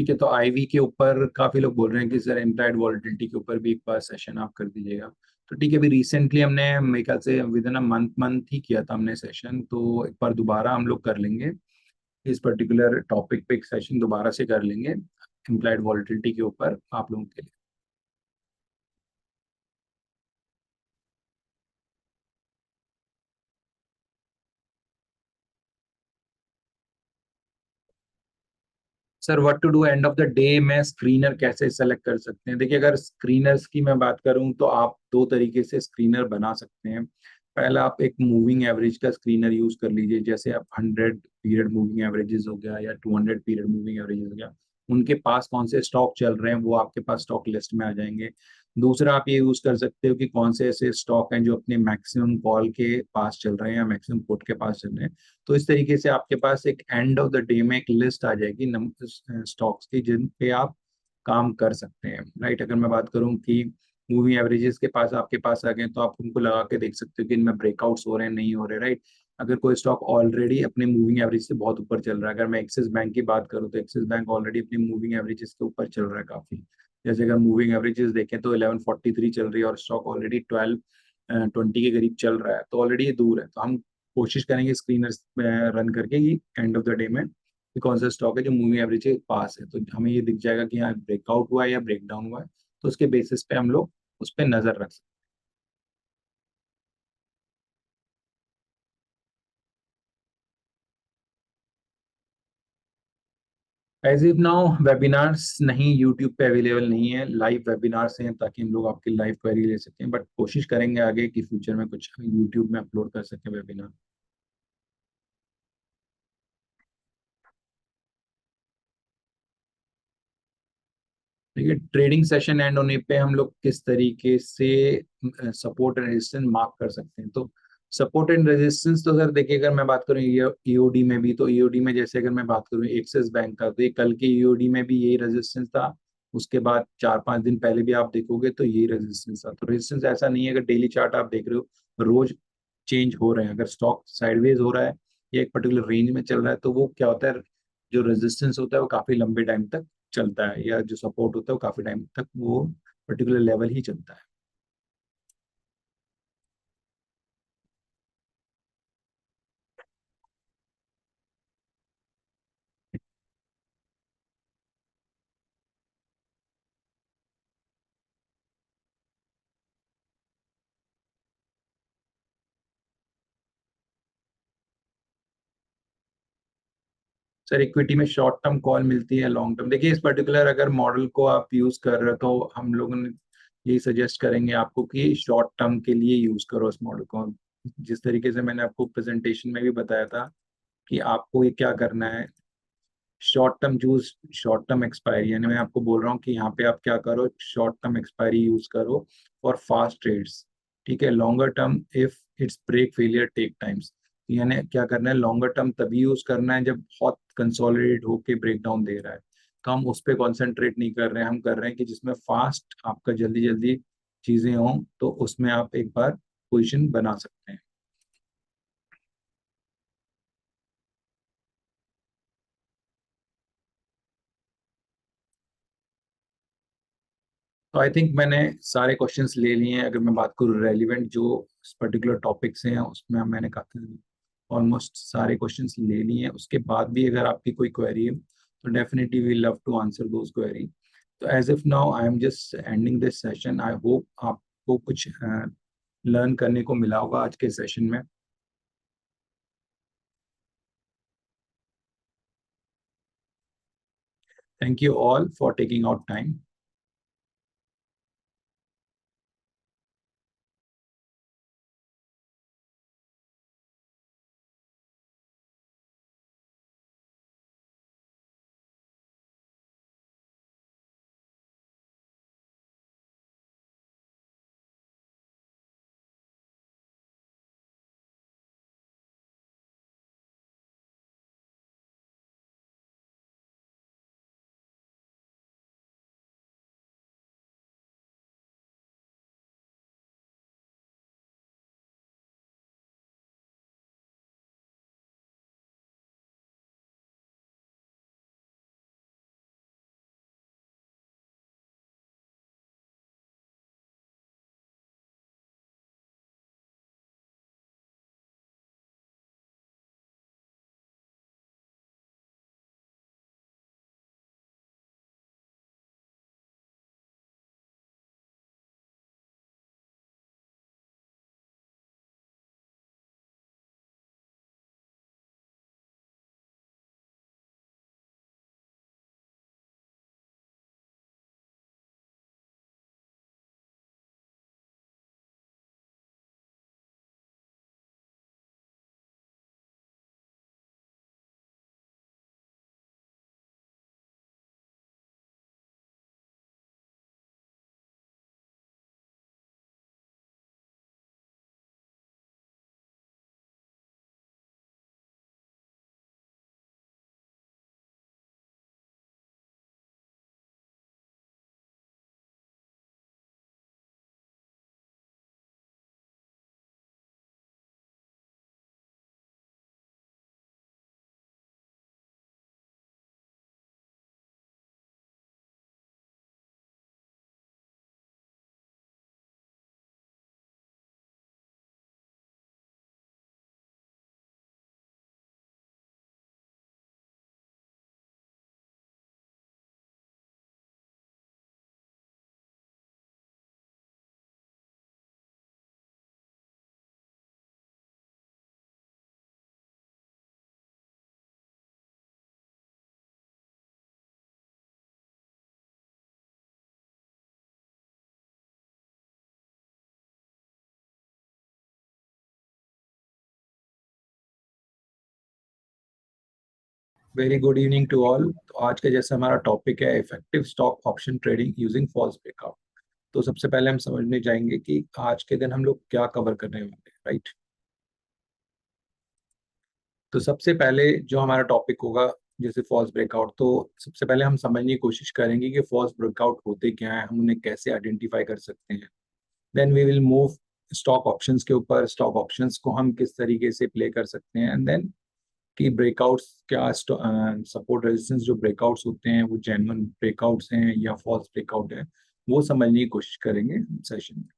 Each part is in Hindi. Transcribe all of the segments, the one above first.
ठीक है, तो आईवी के ऊपर काफी लोग बोल रहे हैं कि सर इम्प्लाइड वॉलेटिलिटी के ऊपर भी एक बार सेशन आप कर दीजिएगा। तो ठीक है, अभी रिसेंटली हमने मेरे ख्याल से विद इन अ मंथ ही किया था हमने सेशन, तो एक बार दोबारा हम लोग कर लेंगे इस पर्टिकुलर टॉपिक पे, एक सेशन दोबारा से कर लेंगे इम्प्लाइड वॉलेटिलिटी के ऊपर आप लोगों के लिए। Sir what to do end of the day में स्क्रीनर कैसे सेलेक्ट कर सकते हैं? देखिए, अगर स्क्रीनर्स की मैं बात करूं तो आप दो तरीके से स्क्रीनर बना सकते हैं। पहला, आप एक मूविंग एवरेज का स्क्रीनर यूज कर लीजिए, जैसे आप 100 पीरियड मूविंग एवरेजेस हो गया या 200 पीरियड मूविंग एवरेजेस हो गया, उनके पास कौन से स्टॉक चल रहे हैं वो आपके पास स्टॉक लिस्ट में आ जाएंगे। दूसरा, आप ये यूज कर सकते हो कि कौन से ऐसे स्टॉक हैं जो अपने मैक्सिमम कॉल के पास चल रहे हैं या मैक्सिमम पुट के पास चल रहे हैं। तो इस तरीके से आपके पास एक एंड ऑफ द डे में एक लिस्ट आ जाएगी स्टॉक्स की जिन पे आप काम कर सकते हैं, राइट। अगर मैं बात करूं कि मूविंग एवरेजेस के पास आपके पास आ गए, तो आप उनको लगा के देख सकते हो कि इनमें ब्रेकआउट्स हो रहे हैं नहीं हो रहे, राइट। अगर कोई स्टॉक ऑलरेडी अपने मूविंग एवरेज से बहुत ऊपर चल रहा है, अगर मैं एक्सिस बैंक की बात करूं तो एक्सिस बैंक ऑलरेडी अपनी मूविंग एवरेजेस के ऊपर चल रहा है काफी। जैसे अगर मूविंग एवरेजेस देखें तो 1143 चल रही है और स्टॉक ऑलरेडी 1220 के करीब चल रहा है, तो ऑलरेडी ये दूर है। तो हम कोशिश करेंगे स्क्रीनर्स रन करके कि एंड ऑफ द डे में कि कौन सा स्टॉक है जो मूविंग एवरेज के पास है, तो हमें ये दिख जाएगा कि यहाँ ब्रेकआउट हुआ है या ब्रेक डाउन हुआ है। तो उसके बेसिस पे हम लोग उस पर नजर रख सकते हैं। एज इफ नाउ वेबिनार्स नहीं, यूट्यूब पे अवेलेबल नहीं है, लाइव वेबिनार्स हैं ताकि हम लोग आपकी लाइव क्वेरी ले सकें, बट कोशिश करेंगे आगे कि फ्यूचर में कुछ यूट्यूब में अपलोड कर सकें वेबिनार। देखिए, ट्रेडिंग सेशन एंड होने पे हम लोग किस तरीके से सपोर्ट एंड रेजिस्टेंस मार्क कर सकते हैं? तो सपोर्ट एंड रेजिस्टेंस तो सर देखिए, अगर मैं बात करूं ईओडी में भी, तो ईओडी में जैसे अगर मैं बात करूं एक्सिस बैंक का, तो ये कल के ईओडी में भी यही रेजिस्टेंस था। उसके बाद 4-5 दिन पहले भी आप देखोगे तो यही रेजिस्टेंस था। तो रेजिस्टेंस ऐसा नहीं है, अगर डेली चार्ट आप देख रहे हो रोज चेंज हो रहे हैं, अगर स्टॉक साइडवेज हो रहा है या एक पर्टिकुलर रेंज में चल रहा है, तो वो क्या होता है, जो रेजिस्टेंस होता है वो काफी लंबे टाइम तक चलता है, या जो सपोर्ट होता है वो काफी टाइम तक वो पर्टिकुलर लेवल ही चलता है। सर इक्विटी में शॉर्ट टर्म कॉल मिलती है, लॉन्ग टर्म? देखिए, इस पर्टिकुलर अगर मॉडल को आप यूज कर रहे हो तो हम लोगों ने यही सजेस्ट करेंगे आपको कि शॉर्ट टर्म के लिए यूज करो इस मॉडल को। जिस तरीके से मैंने आपको प्रेजेंटेशन में भी बताया था कि आपको ये क्या करना है, short term use, short term expiry, यानी मैं आपको बोल रहा हूँ कि यहाँ पे आप क्या करो, शॉर्ट टर्म एक्सपायरी यूज करो फॉर फास्ट ट्रेड्स। ठीक है, longer term if it's break failure take times. यानी क्या करना है, लॉन्गर टर्म तभी यूज करना है जब बहुत कंसोलिडेट होके ब्रेक डाउन दे रहा है। तो हम उस पर कॉन्सेंट्रेट नहीं कर रहे हैं, हम कर रहे हैं कि जिसमें फास्ट आपका जल्दी जल्दी चीजें हों, तो उसमें आप एक बार पोजिशन बना सकते हैं। तो आई थिंक मैंने सारे क्वेश्चंस ले लिए हैं। अगर मैं बात करूँ रेलिवेंट जो पर्टिकुलर टॉपिक्स हैं उसमें मैंने काफी ऑलमोस्ट सारे क्वेश्चंस ले लिए हैं। उसके बाद भी अगर आपकी कोई क्वेरी है तो definitely we love to answer those query. तो as if now I am just ending this session. I hope आपको कुछ लर्न करने को मिला होगा आज के सेशन में। Thank you all for taking out time. Very good evening to all. तो आज का जैसे हमारा टॉपिक है effective stock option trading using false breakout. तो सबसे पहले हम समझने जाएंगे कि आज के दिन हम लोग क्या कवर करने वाले हैं, राइट। तो सबसे पहले जो हमारा टॉपिक होगा जैसे फॉल्स ब्रेकआउट, तो सबसे पहले हम समझने की कोशिश करेंगे कि फॉल्स ब्रेकआउट होते क्या है, हम उन्हें कैसे आइडेंटिफाई कर सकते हैं। Then we will move stock options के ऊपर, स्टॉक ऑप्शंस को हम किस तरीके से प्ले कर सकते हैं, एंड देन कि ब्रेकआउट्स क्या, सपोर्ट रेजिस्टेंस जो ब्रेकआउट्स होते हैं वो जेन्युइन ब्रेकआउट्स हैं या फॉल्स ब्रेकआउट है, वो समझने की कोशिश करेंगे सेशन में।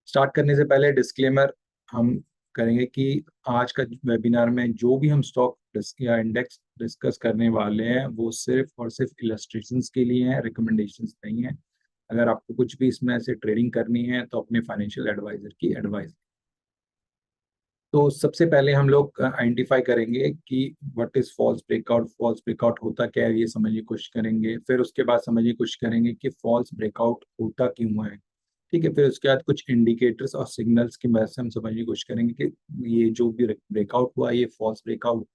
स्टार्ट करने से पहले डिस्क्लेमर हम करेंगे कि आज का वेबिनार में जो भी हम स्टॉक या इंडेक्स डिस्कस करने वाले हैं वो सिर्फ और सिर्फ इलस्ट्रेशंस के लिए हैं, रिकमेंडेशंस नहीं है। अगर आपको कुछ भी इसमें से ट्रेडिंग करनी है तो अपने फाइनेंशियल एडवाइजर की एडवाइस। तो सबसे पहले हम लोग आइडेंटिफाई करेंगे कि what is false breakout, false breakout होता क्या है ये समझने की कोशिश करेंगे। फिर उसके बाद समझने की कोशिश करेंगे कि फॉल्स ब्रेकआउट होता क्यों है, ठीक है। फिर उसके बाद कुछ इंडिकेटर्स और सिग्नल्स की मदद से हम समझने की कोशिश करेंगे कि ये जो भी ब्रेकआउट हुआ ये फॉल्स ब्रेकआउट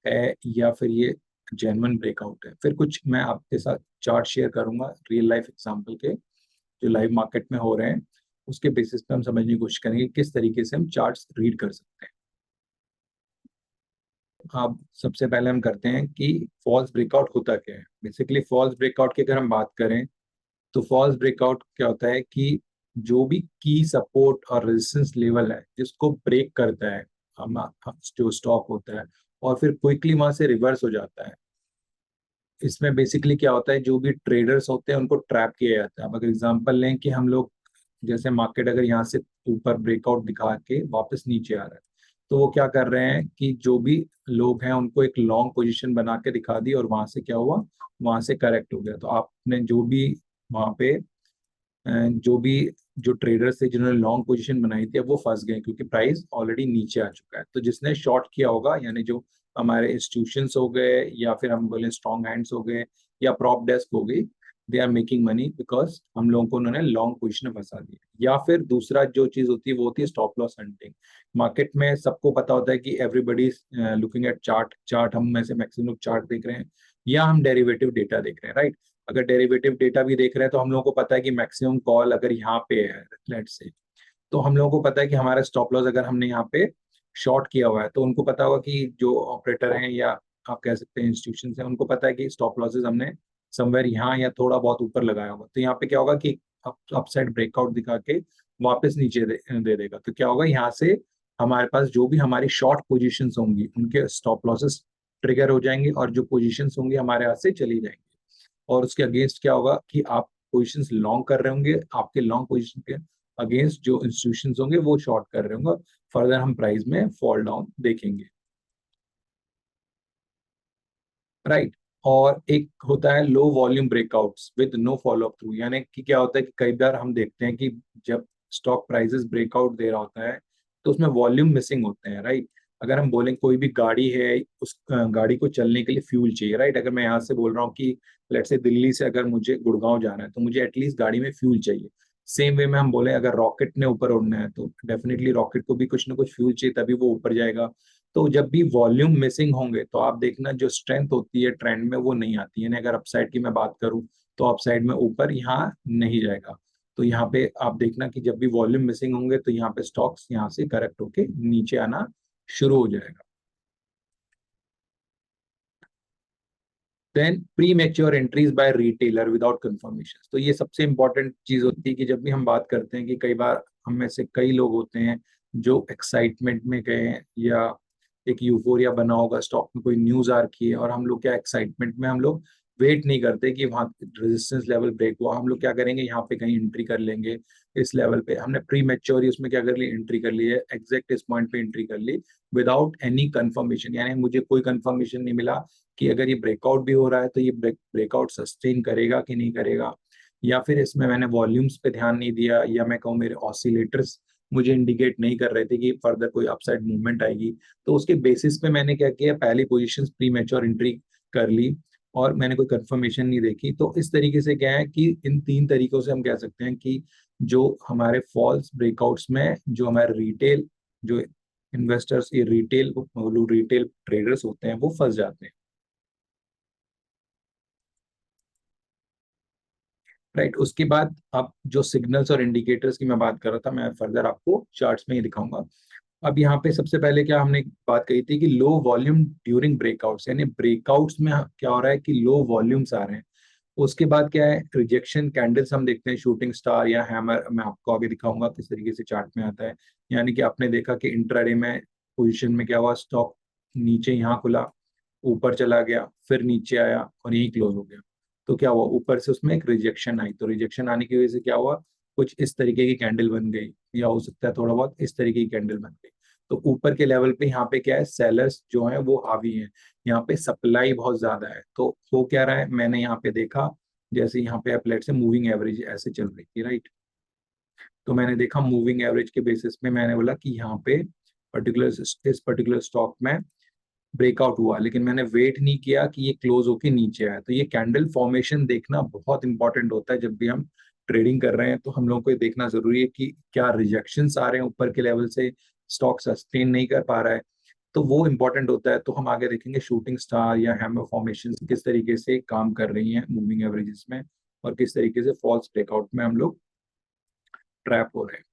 है या फिर ये जेन्युइन ब्रेकआउट है। फिर कुछ मैं आपके साथ चार्ट शेयर करूंगा रियल लाइफ एग्जांपल के, जो लाइव मार्केट में हो रहे हैं। उसके बेसिस पे हम समझने की कोशिश करेंगे किस तरीके से हम चार्ट्स रीड कर सकते हैं। अब सबसे पहले हम करते हैं कि फॉल्स ब्रेकआउट होता क्या है। बेसिकली फॉल्स ब्रेकआउट की अगर हम बात करें तो फॉल्स ब्रेकआउट क्या होता है कि जो भी की सपोर्ट और रेजिस्टेंस लेवल है जिसको ब्रेक करता है जो स्टॉक होता है और फिर क्विकली वहां से रिवर्स हो जाता है। इसमें बेसिकली क्या होता है, जो भी ट्रेडर्स होते हैं उनको ट्रैप किया जाता है। अब अगर एग्जांपल लें कि हम लोग जैसे मार्केट अगर यहाँ से ऊपर ब्रेकआउट दिखा के वापस नीचे आ रहा है, तो वो क्या कर रहे हैं कि जो भी लोग हैं उनको एक लॉन्ग पोजीशन बना के दिखा दी और वहां से क्या हुआ, वहां से करेक्ट हो गया। तो आपने जो भी वहां पे जो भी जो ट्रेडर्स थे जिन्होंने लॉन्ग पोजीशन बनाई थी अब वो फंस गए क्योंकि प्राइस ऑलरेडी नीचे आ चुका है। तो जिसने शॉर्ट किया होगा यानी जो हमारे इंस्टीट्यूशंस हो गए या फिर हम बोले स्ट्रॉन्ग हैंड्स हो गए या प्रॉप डेस्क हो गई, they are making money because हम लोगों को उन्होंने लॉन्ग पोजीशन में फंसा दिया। या फिर दूसरा जो चीज होती है वो होती है स्टॉप लॉस हंटिंग। मार्केट में सबको पता होता है कि everybody looking at chart, chart हम में से मैक्सिमम लोग चार्ट देख रहे हैं या हम डेरिवेटिव डेटा देख रहे हैं, राइट। अगर डेरिवेटिव डेटा भी देख रहे हैं तो हम लोगों को पता है कि मैक्सिमम कॉल अगर यहाँ पे है लेट से, तो हम लोगों को पता है कि हमारा स्टॉप लॉस अगर हमने यहाँ पे शॉर्ट किया हुआ है तो उनको पता होगा कि जो ऑपरेटर हैं या आप कह सकते हैं इंस्टीट्यूशन हैं उनको पता है कि स्टॉप लॉसेस हमने समवेयर यहाँ या थोड़ा बहुत ऊपर लगाया होगा। तो यहाँ पे क्या होगा कि अपसाइड ब्रेकआउट दिखा के वापस नीचे दे देगा। तो क्या होगा, यहाँ से हमारे पास जो भी हमारी शॉर्ट पोजीशंस होंगी उनके स्टॉप लॉसेस ट्रिगर हो जाएंगे और जो पोजीशंस होंगी हमारे हाथ से चली जाएंगी। और उसके अगेंस्ट क्या होगा कि आप पोजीशंस लॉन्ग कर रहे होंगे, आपके लॉन्ग पोजीशन के अगेंस्ट जो इंस्टीट्यूशंस होंगे वो शॉर्ट कर रहे होंगे। फर्दर हम प्राइस में फॉल डाउन देखेंगे, राइट। और एक होता है low volume breakouts with no follow up through, यानी कि क्या होता है कि कई बार हम देखते हैं कि जब स्टॉक प्राइसेस ब्रेकआउट दे रहा होता है तो उसमें वॉल्यूम मिसिंग होते हैं, राइट। अगर हम बोलें कोई भी गाड़ी है, उस गाड़ी को चलने के लिए फ्यूल चाहिए, राइट। अगर मैं यहाँ से बोल रहा हूँ कि लेट से दिल्ली से अगर मुझे गुड़गांव जाना है तो मुझे एटलीस्ट गाड़ी में फ्यूल चाहिए। सेम वे में हम बोले अगर रॉकेट ने ऊपर उड़ना है तो डेफिनेटली रॉकेट को भी कुछ ना कुछ फ्यूल चाहिए तभी वो ऊपर जाएगा। तो जब भी वॉल्यूम मिसिंग होंगे तो आप देखना जो स्ट्रेंथ होती है ट्रेंड में वो नहीं आती है। अगर अपसाइड की मैं बात करूं तो अपसाइड में ऊपर यहाँ नहीं जाएगा। तो यहाँ पे आप देखना कि जब भी वॉल्यूम मिसिंग होंगे तो यहाँ पे स्टॉक्स यहाँ से करेक्ट होके नीचे आना शुरू हो जाएगा। Then premature entries by retailer without confirmation, तो ये सबसे इंपॉर्टेंट चीज होती है कि जब भी हम बात करते हैं कि कई बार हम में से कई लोग होते हैं जो एक्साइटमेंट में गए हैं या एक यूफोरिया बना होगा, स्टॉक में कोई न्यूज आ रखी है और हम लोग क्या एक्साइटमेंट में हम लोग वेट नहीं करते कि वहाँ रेजिस्टेंस लेवल ब्रेक हुआ, हम लोग क्या करेंगे यहाँ पे कहीं एंट्री कर लेंगे। इस लेवल पे हमने प्री मेच्योर उसमें क्या कर ली, एंट्री कर ली है, एग्जैक्ट इस पॉइंट पे एंट्री कर ली विदाउट एनी कंफर्मेशन, यानी मुझे कोई कंफर्मेशन नहीं मिला कि अगर ये ब्रेकआउट भी हो रहा है तो ये ब्रेकआउट सस्टेन करेगा कि नहीं करेगा। या फिर इसमें मैंने वॉल्यूम्स पे ध्यान नहीं दिया या मैं कहूँ मेरे ऑसिलेटर्स मुझे इंडिकेट नहीं कर रहे थे कि फर्दर कोई अपसाइड मूवमेंट आएगी। तो उसके बेसिस पे मैंने क्या किया, पहली पोजीशंस प्री मैच्योर एंट्री कर ली और मैंने कोई कंफर्मेशन नहीं देखी। तो इस तरीके से क्या है कि इन तीन तरीकों से हम कह सकते हैं कि जो हमारे फॉल्स ब्रेकआउट्स में जो हमारे रिटेल जो इन्वेस्टर्स, ये रिटेल रिटेल ट्रेडर्स होते हैं वो फंस जाते हैं। राइट। उसके बाद अब जो सिग्नल्स और इंडिकेटर्स की मैं बात कर रहा था, मैं फर्दर आपको चार्ट्स में ही दिखाऊंगा। अब यहाँ पे सबसे पहले क्या हमने बात कही थी कि लो वॉल्यूम ड्यूरिंग ब्रेकआउट्स, यानी ब्रेकआउट्स में क्या हो रहा है कि लो वॉल्यूम्स आ रहे हैं। उसके बाद क्या है, रिजेक्शन कैंडल्स हम देखते हैं, शूटिंग स्टार या हैमर, मैं आपको आगे दिखाऊंगा किस तरीके से चार्ट में आता है। यानी कि आपने देखा कि इंट्राडे में पोजीशन में क्या हुआ, स्टॉक नीचे यहाँ खुला, ऊपर चला गया, फिर नीचे आया और यहीं क्लोज हो गया। तो क्या हुआ, ऊपर से उसमें एक रिजेक्शन आई, तो रिजेक्शन आने की वजह से क्या हुआ, कुछ इस तरीके की कैंडल बन गई, या हो सकता है थोड़ा बहुत इस तरीके की कैंडल बन गई। तो ऊपर के लेवल पे यहाँ पे क्या है, सेलर्स जो है वो हावी है, यहाँ पे सप्लाई बहुत ज्यादा है। तो हो क्या रहा है, मैंने यहाँ पे देखा, जैसे यहाँ पे आप लेट से मूविंग एवरेज ऐसे चल रही थी, राइट। तो मैंने देखा मूविंग एवरेज के बेसिस में, मैंने बोला कि यहाँ पे पर्टिकुलर इस पर्टिकुलर स्टॉक में ब्रेकआउट हुआ, लेकिन मैंने वेट नहीं किया कि ये क्लोज होके नीचे आया। तो ये कैंडल फॉर्मेशन देखना बहुत इंपॉर्टेंट होता है जब भी हम ट्रेडिंग कर रहे हैं। तो हम लोगों को ये देखना जरूरी है कि क्या रिजेक्शंस आ रहे हैं ऊपर के लेवल से, स्टॉक सस्टेन नहीं कर पा रहा है, तो वो इंपॉर्टेंट होता है। तो हम आगे देखेंगे शूटिंग स्टार या हैमर फॉर्मेशन किस तरीके से काम कर रही हैं मूविंग एवरेजेस में, और किस तरीके से फॉल्स ब्रेकआउट में हम लोग ट्रैप हो रहे हैं।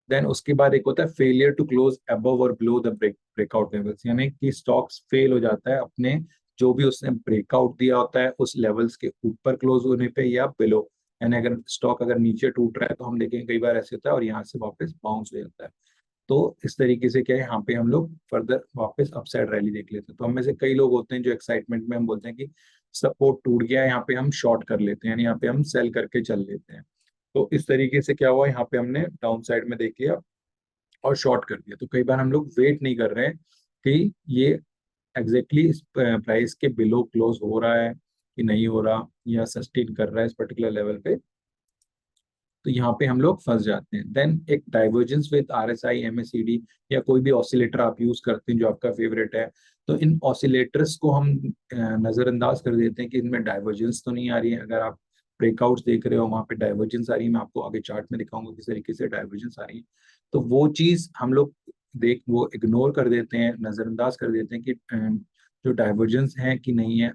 देन उसके बाद एक होता है फेलियर टू क्लोज अबव और बिलो द ब्रेकआउट लेवल्स, यानी कि स्टॉक्स फेल हो जाता है अपने जो भी उसने ब्रेकआउट दिया होता है उस लेवल्स के ऊपर क्लोज होने पे या बिलो। यानी अगर स्टॉक अगर नीचे टूट रहा है तो हम देखेंगे कई बार ऐसे होता है और यहाँ से वापस बाउंस हो जाता है। तो इस तरीके से क्या है, यहाँ पे हम लोग फर्दर वापस अपसाइड रैली देख लेते हैं। तो हम में से कई लोग होते हैं जो एक्साइटमेंट में हम बोलते हैं कि सपोर्ट टूट गया है, यहाँ पे हम शॉर्ट कर लेते हैं, यानी यहाँ पे हम सेल करके चल लेते हैं। तो इस तरीके से क्या हुआ, यहाँ पे हमने डाउन साइड में देख लिया और शॉर्ट कर दिया। तो कई बार हम लोग वेट नहीं कर रहे हैं कि ये एग्जैक्टली इस प्राइस के बिलो क्लोज हो रहा है कि नहीं हो रहा, या सस्टेन कर रहा है इस पर्टिकुलर लेवल पे। तो यहाँ पे हम लोग फंस जाते हैं। देन एक डाइवर्जेंस विद RSI MACD या कोई भी ऑसिलेटर आप यूज करते हैं जो आपका फेवरेट है, तो इन ऑसिलेटर्स को हम नजरअंदाज कर देते हैं कि इनमें डाइवर्जेंस तो नहीं आ रही है। अगर आप ब्रेकआउट्स देख रहे हो वहाँ पे डाइवर्जेंस आ रही है, मैं आपको आगे चार्ट में दिखाऊंगा किस तरीके से डाइवर्जेंस आ रही है। तो वो चीज हम लोग वो इग्नोर कर देते हैं, नजरअंदाज कर देते हैं कि जो डाइवर्जेंस है कि नहीं है।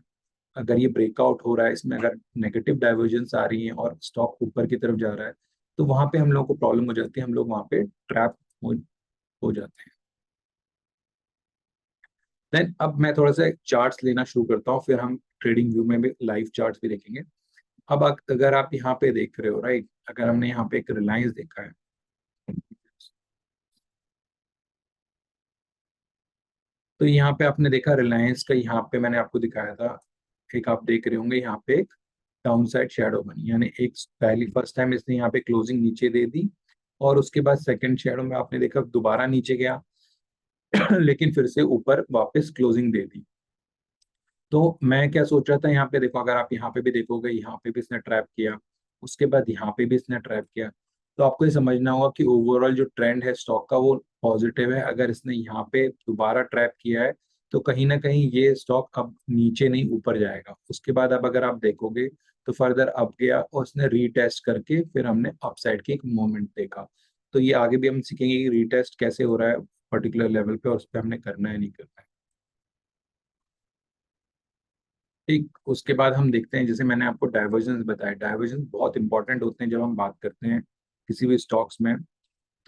अगर ये ब्रेकआउट हो रहा है, इसमें अगर नेगेटिव डाइवर्जेंस आ रही है और स्टॉक ऊपर की तरफ जा रहा है, तो वहां पे हम लोग को प्रॉब्लम हो जाती है, हम लोग वहां पे ट्रैप हो जाते हैं। देन अब मैं थोड़ा सा चार्ट्स लेना शुरू करता हूँ, फिर हम ट्रेडिंग व्यू में भी लाइव चार्ट्स भी देखेंगे। अब अगर आप यहाँ पे देख रहे हो, राइट, अगर हमने यहाँ पे एक रिलायंस देखा है, तो यहाँ पे आपने देखा रिलायंस का, यहाँ पे मैंने आपको दिखाया था, एक आप देख रहे होंगे यहाँ पे एक डाउन साइड शेडो बनी, यानी एक पहली फर्स्ट टाइम इसने यहाँ पे क्लोजिंग नीचे दे दी, और उसके बाद सेकंड शेडो में आपने देखा दोबारा नीचे गया लेकिन फिर से ऊपर वापस क्लोजिंग दे दी। तो मैं क्या सोच रहा था, यहाँ पे देखो, अगर आप यहाँ पे भी देखोगे, यहाँ पे भी इसने ट्रैप किया, उसके बाद यहाँ पे भी इसने ट्रैप किया। तो आपको ये समझना होगा कि ओवरऑल जो ट्रेंड है स्टॉक का वो पॉजिटिव है। अगर इसने यहाँ पे दोबारा ट्रैप किया है तो कहीं ना कहीं ये स्टॉक अब नीचे नहीं ऊपर जाएगा। उसके बाद अब अगर आप देखोगे तो फर्दर अप गया और उसने रीटेस्ट करके फिर हमने अपसाइड की एक मोमेंट देखा। तो ये आगे भी हम सीखेंगे कि रीटेस्ट कैसे हो रहा है पर्टिकुलर लेवल पे और उस पर हमने करना है नहीं करना है। ठीक, उसके बाद हम देखते हैं, जैसे मैंने आपको डाइवर्जेंस बताया, डाइवर्जेंस बहुत इंपॉर्टेंट होते हैं जब हम बात करते हैं किसी भी स्टॉक्स में।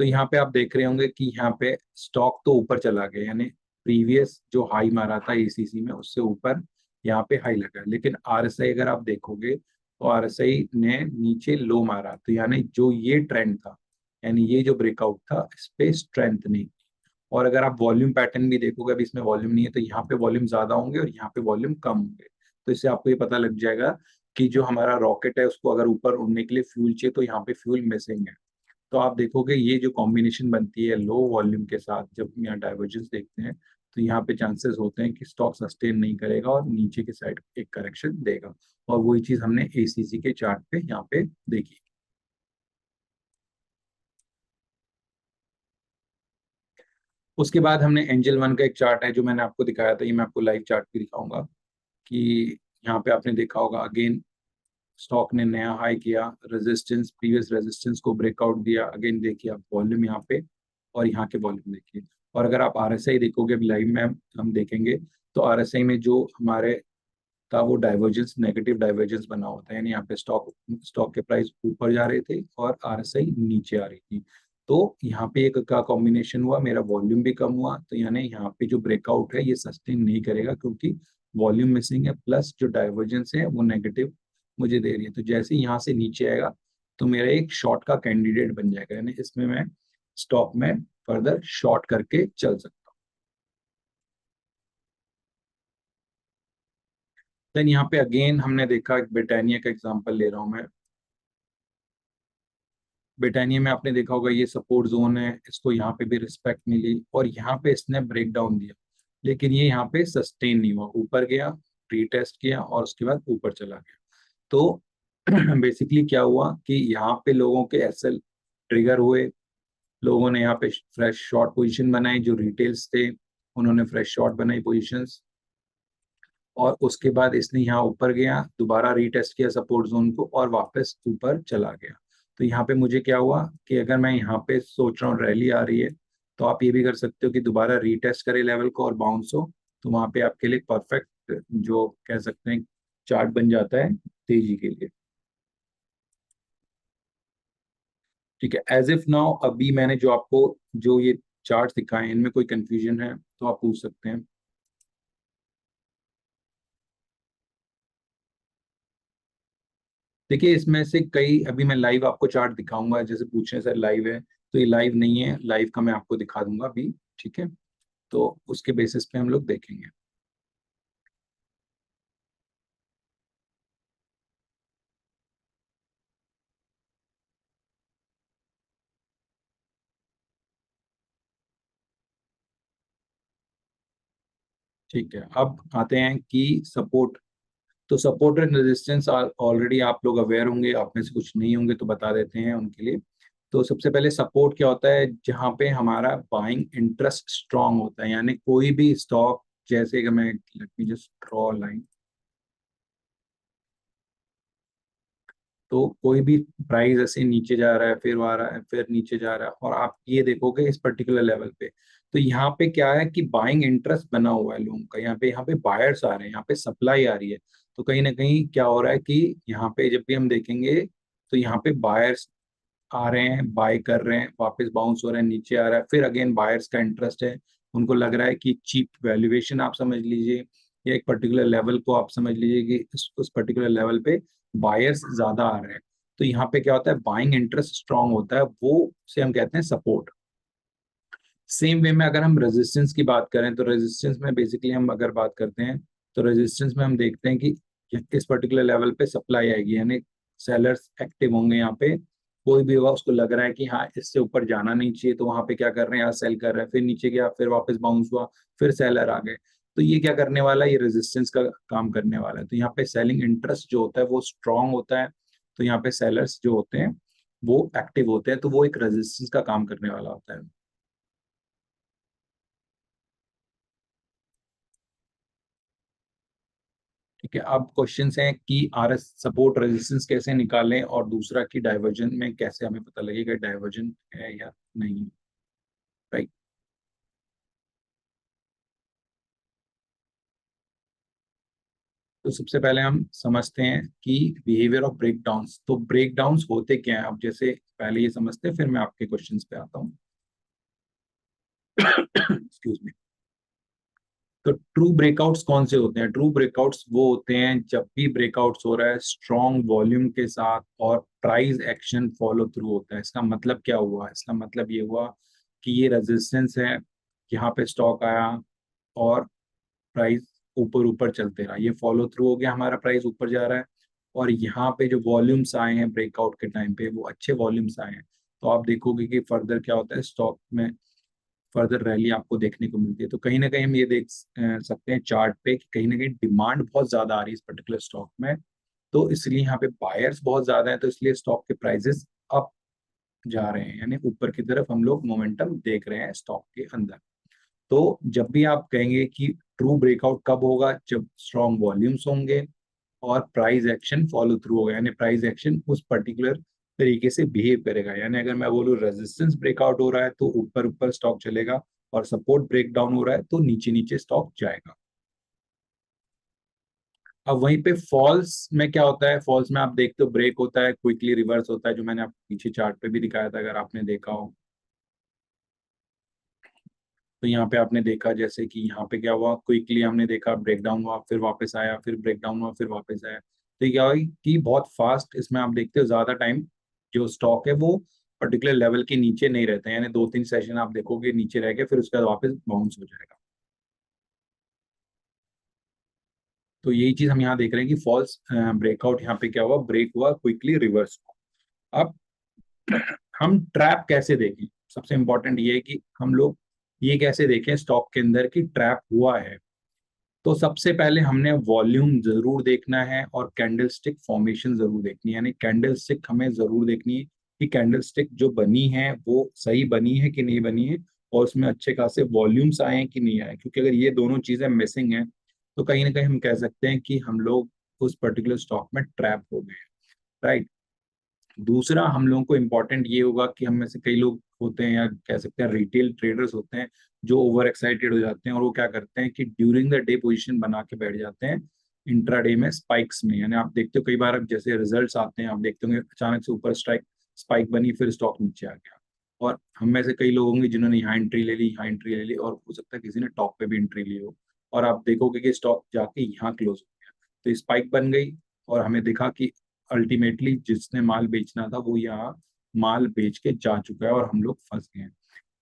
तो यहाँ पे आप देख रहे होंगे कि यहाँ पे स्टॉक तो ऊपर चला गया, यानी प्रीवियस जो हाई मारा था ACC में उससे ऊपर यहाँ पे हाई लगा, लेकिन RSI अगर आप देखोगे तो RSI ने नीचे लो मारा। तो यानी जो ये ट्रेंड था, यानी ये जो ब्रेकआउट था, इस पे स्ट्रेंथ नहीं। और अगर आप वॉल्यूम पैटर्न भी देखोगे, अभी इसमें वॉल्यूम नहीं है, तो यहाँ पे वॉल्यूम ज्यादा होंगे और यहाँ पे वॉल्यूम कम होंगे। तो इससे आपको ये पता लग जाएगा कि जो हमारा रॉकेट है उसको अगर ऊपर उड़ने के लिए फ्यूल चाहिए तो यहाँ पे फ्यूल मिसिंग है। तो आप देखोगे ये जो कॉम्बिनेशन बनती है लो वॉल्यूम के साथ, जब हम यहाँ डाइवर्जेंस देखते हैं, तो यहाँ पे चांसेस होते हैं कि स्टॉक सस्टेन नहीं करेगा और नीचे की साइड एक करेक्शन देगा। और वही चीज हमने ACC के चार्ट पे यहाँ पे देखी। उसके बाद हमने एंजल वन का एक चार्ट है जो मैंने आपको दिखाया था, ये मैं आपको लाइव चार्ट भी दिखाऊंगा। कि यहाँ पे आपने देखा होगा अगेन स्टॉक ने नया हाई किया, रेजिस्टेंस प्रीवियस रेजिस्टेंस को ब्रेकआउट दिया, अगेन देखिए आप वॉल्यूम यहाँ पे और यहाँ के वॉल्यूम देखिए। और अगर आप RSI देखोगे अभी लाइव में हम देखेंगे, तो RSI में जो हमारे था वो डाइवर्जेंस, नेगेटिव डाइवर्जेंस बना होता है, यानी यहाँ पे स्टॉक स्टॉक के प्राइस ऊपर जा रहे थे और आरएसआई नीचे आ रही थी। तो यहाँ पे एक का कॉम्बिनेशन हुआ, मेरा वॉल्यूम भी कम हुआ, तो यानी यहाँ पे जो ब्रेकआउट है ये सस्टेन नहीं करेगा, क्योंकि वॉल्यूम मिसिंग है, प्लस जो डाइवर्जेंस है वो नेगेटिव मुझे दे रही है। तो जैसे ही यहाँ से नीचे आएगा तो मेरा एक शॉर्ट का कैंडिडेट बन जाएगा, यानी इसमें मैं स्टॉक में फर्दर शॉर्ट करके चल सकता हूँ। देन यहाँ पे अगेन हमने देखा, ब्रिटानिया का एग्जांपल ले रहा हूँ मैं। ब्रिटानिया में आपने देखा होगा ये सपोर्ट जोन है, इसको यहाँ पे भी रिस्पेक्ट मिली और यहाँ पे इसने ब्रेक डाउन दिया, लेकिन ये यहाँ पे सस्टेन नहीं हुआ, ऊपर गया, रीटेस्ट किया और उसके बाद ऊपर चला गया। तो बेसिकली क्या हुआ कि यहाँ पे लोगों के एसएल ट्रिगर हुए, लोगों ने यहाँ पे फ्रेश शॉर्ट पोजीशन बनाई, जो रिटेल्स थे उन्होंने फ्रेश शॉर्ट बनाई पोजीशंस, और उसके बाद इसने यहाँ ऊपर गया, दोबारा रीटेस्ट किया सपोर्ट जोन को और वापस ऊपर चला गया। तो यहाँ पे मुझे क्या हुआ कि अगर मैं यहाँ पे सोच रहा हूँ रैली आ रही है, तो आप ये भी कर सकते हो कि दोबारा रीटेस्ट करे लेवल को और बाउंस हो, तो वहाँ पे आपके लिए परफेक्ट जो कह सकते हैं चार्ट बन जाता है तेजी के लिए। ठीक है, एज इफ नाउ अभी मैंने जो आपको जो ये चार्ट दिखाए हैं, इनमें कोई कंफ्यूजन है तो आप पूछ सकते हैं। देखिए इसमें से कई, अभी मैं लाइव आपको चार्ट दिखाऊंगा, जैसे पूछे सर लाइव है, तो ये लाइव नहीं है, लाइव का मैं आपको दिखा दूंगा अभी। ठीक है, तो उसके बेसिस पे हम लोग देखेंगे। ठीक है, अब आते हैं कि सपोर्ट। तो सपोर्ट एंड रेजिस्टेंस ऑलरेडी आप लोग अवेयर होंगे, आप में से कुछ नहीं होंगे तो बता देते हैं उनके लिए। तो सबसे पहले सपोर्ट क्या होता है, जहां पे हमारा बाइंग इंटरेस्ट स्ट्रांग होता है, यानी कोई भी स्टॉक, जैसे कि मैं, let me just draw line, तो कोई भी प्राइस ऐसे नीचे जा रहा है, फिर आ रहा है, फिर नीचे जा रहा है, और आप ये देखोगे इस पर्टिकुलर लेवल पे, तो यहाँ पे क्या है कि बाइंग इंटरेस्ट बना हुआ है लोगों का, यहाँ पे बायर्स आ रहे हैं, यहाँ पे सप्लाई आ रही है। तो कहीं ना कहीं क्या हो रहा है कि यहाँ पे जब भी हम देखेंगे तो यहाँ पे बायर्स आ रहे हैं, बाय कर रहे हैं, वापस बाउंस हो रहे हैं, नीचे आ रहा है, फिर अगेन बायर्स का इंटरेस्ट है, उनको लग रहा है कि चीप वैल्यूएशन आप समझ लीजिए, या एक पर्टिकुलर लेवल को आप समझ लीजिए कि उस पर्टिकुलर लेवल पे बायर्स ज्यादा आ रहे हैं। तो यहाँ पे क्या होता है, बाइंग इंटरेस्ट स्ट्रांग होता है, वो से हम कहते हैं सपोर्ट। सेम वे में अगर हम रेजिस्टेंस की बात करें, तो रेजिस्टेंस में बेसिकली हम अगर बात करते हैं, तो रेजिस्टेंस में हम देखते हैं कि इस पर्टिकुलर लेवल पे सप्लाई आएगी, यानी सेलर्स एक्टिव होंगे यहाँ पे, कोई भी होगा उसको लग रहा है कि हाँ इससे ऊपर जाना नहीं चाहिए, तो वहां पे क्या कर रहे हैं, यहाँ सेल कर रहे हैं, फिर नीचे गया, फिर वापस बाउंस हुआ, फिर सेलर आ गए। तो ये क्या करने वाला है, ये रेजिस्टेंस का काम करने वाला है। तो यहाँ पे सेलिंग इंटरेस्ट जो होता है वो स्ट्रांग होता है, तो यहाँ पे सेलर्स जो होते हैं वो एक्टिव होते हैं, तो वो एक रेजिस्टेंस का काम करने वाला होता है। ठीक है, अब क्वेश्चन हैं कि आर एस सपोर्ट रेजिस्टेंस कैसे निकालें, और दूसरा कि डाइवर्जन में कैसे हमें पता लगेगा डाइवर्जन है या नहीं। राइट, तो सबसे पहले हम समझते हैं कि बिहेवियर ऑफ ब्रेकडाउन्स, तो ब्रेकडाउन्स होते क्या हैं। अब जैसे पहले ये समझते हैं, फिर मैं आपके क्वेश्चंस पे आता हूँ। Excuse me. तो ट्रू ब्रेकआउट्स कौन से होते हैं, ट्रू ब्रेकआउट्स वो होते हैं जब भी ब्रेकआउट्स हो रहा है स्ट्रॉन्ग वॉल्यूम के साथ और प्राइस एक्शन फॉलो थ्रू होता है। इसका मतलब क्या हुआ, इसका मतलब ये हुआ कि ये रेजिस्टेंस है, यहाँ पे स्टॉक आया और प्राइस ऊपर ऊपर चलते रहा, ये फॉलो थ्रू हो गया, हमारा प्राइस ऊपर जा रहा है, और यहाँ पे जो वॉल्यूम्स आए हैं ब्रेकआउट के टाइम पे वो अच्छे वॉल्यूम्स आए हैं, तो आप देखोगे कि फर्दर क्या होता है, स्टॉक में फर्दर रैली आपको देखने को मिलती है। तो कहीं ना कहीं हम ये देख सकते हैं चार्ट पे कि कहीं ना कहीं डिमांड बहुत ज्यादा आ रही है इस पर्टिकुलर स्टॉक में, तो इसलिए यहाँ पे बायर्स बहुत ज्यादा है, तो इसलिए स्टॉक के प्राइसेस अप जा रहे हैं, यानी ऊपर की तरफ हम लोग मोमेंटम देख रहे हैं स्टॉक के अंदर। तो जब भी आप कहेंगे कि ट्रू ब्रेकआउट कब होगा, जब स्ट्रॉन्ग वॉल्यूम्स होंगे और प्राइस एक्शन फॉलो थ्रू होगा, यानी प्राइस एक्शन उस पर्टिकुलर तरीके से बिहेव करेगा। यानी अगर मैं बोलूँ रेजिस्टेंस ब्रेकआउट हो रहा है तो ऊपर ऊपर स्टॉक चलेगा, और सपोर्ट ब्रेक डाउन हो रहा है तो नीचे नीचे स्टॉक जाएगा। अब वहीं पे फॉल्स में क्या होता है, फॉल्स में आप देखते हो ब्रेक होता है, क्विकली रिवर्स होता है, जो मैंने आपको पीछे चार्ट पे भी दिखाया था अगर आपने देखा हो। तो यहाँ पे आपने देखा जैसे कि यहाँ पे क्या हुआ, क्विकली हमने देखा ब्रेक डाउन हुआ, फिर वापस आया, फिर ब्रेक डाउन हुआ, फिर वापस आया। तो ये क्या हुआ कि बहुत फास्ट इसमें आप देखते हो ज्यादा टाइम जो स्टॉक है वो पर्टिकुलर लेवल के नीचे नहीं रहता है, यानी 2-3 सेशन आप देखोगे नीचे रह गए, फिर उसके बाद वापस बाउंस हो जाएगा। तो यही चीज हम यहाँ देख रहे हैं कि फॉल्स ब्रेकआउट यहाँ पे क्या हुआ, ब्रेक हुआ, क्विकली रिवर्स हुआ। अब हम ट्रैप कैसे देखें, सबसे इंपॉर्टेंट ये है कि हम लोग ये कैसे देखें स्टॉक के अंदर कि ट्रैप हुआ है। तो सबसे पहले हमने वॉल्यूम जरूर देखना है और कैंडल स्टिक फॉर्मेशन जरूर देखनी है, यानी कैंडल स्टिक हमें जरूर देखनी है कि कैंडल स्टिक जो बनी है वो सही बनी है कि नहीं बनी है, और उसमें अच्छे खासे वॉल्यूम्स आए हैं कि नहीं आए, क्योंकि अगर ये दोनों चीजें मिसिंग हैं तो कहीं ना कहीं हम कह सकते हैं कि हम लोग उस पर्टिकुलर स्टॉक में ट्रैप हो गए, राइट। दूसरा हम लोगों को इम्पोर्टेंट ये होगा कि हम में से कई लोग होते हैं या कह सकते हैं रिटेल ट्रेडर्स होते हैं जो ओवर एक्साइटेड हो जाते हैं, और वो क्या करते हैं कि ड्यूरिंग द डे पोजीशन बना के बैठ जाते हैं इंट्राडे में स्पाइक्स में, यानी आप देखते हो कई बार अब जैसे रिजल्ट्स आते हैं आप देखते होंगे अचानक से ऊपर स्पाइक बनी, फिर स्टॉक नीचे आ गया, और हम में से कई लोग होंगे जिन्होंने यहाँ एंट्री ले ली, यहाँ एंट्री ले ली, और हो सकता है किसी ने टॉप पे भी एंट्री ली हो, और आप देखोगे कि स्टॉक जाके यहाँ क्लोज हो गया, तो स्पाइक बन गई, और हमें दिखा कि अल्टीमेटली जिसने माल बेचना था वो यहाँ माल बेच के जा चुका है और हम लोग फंस गए हैं।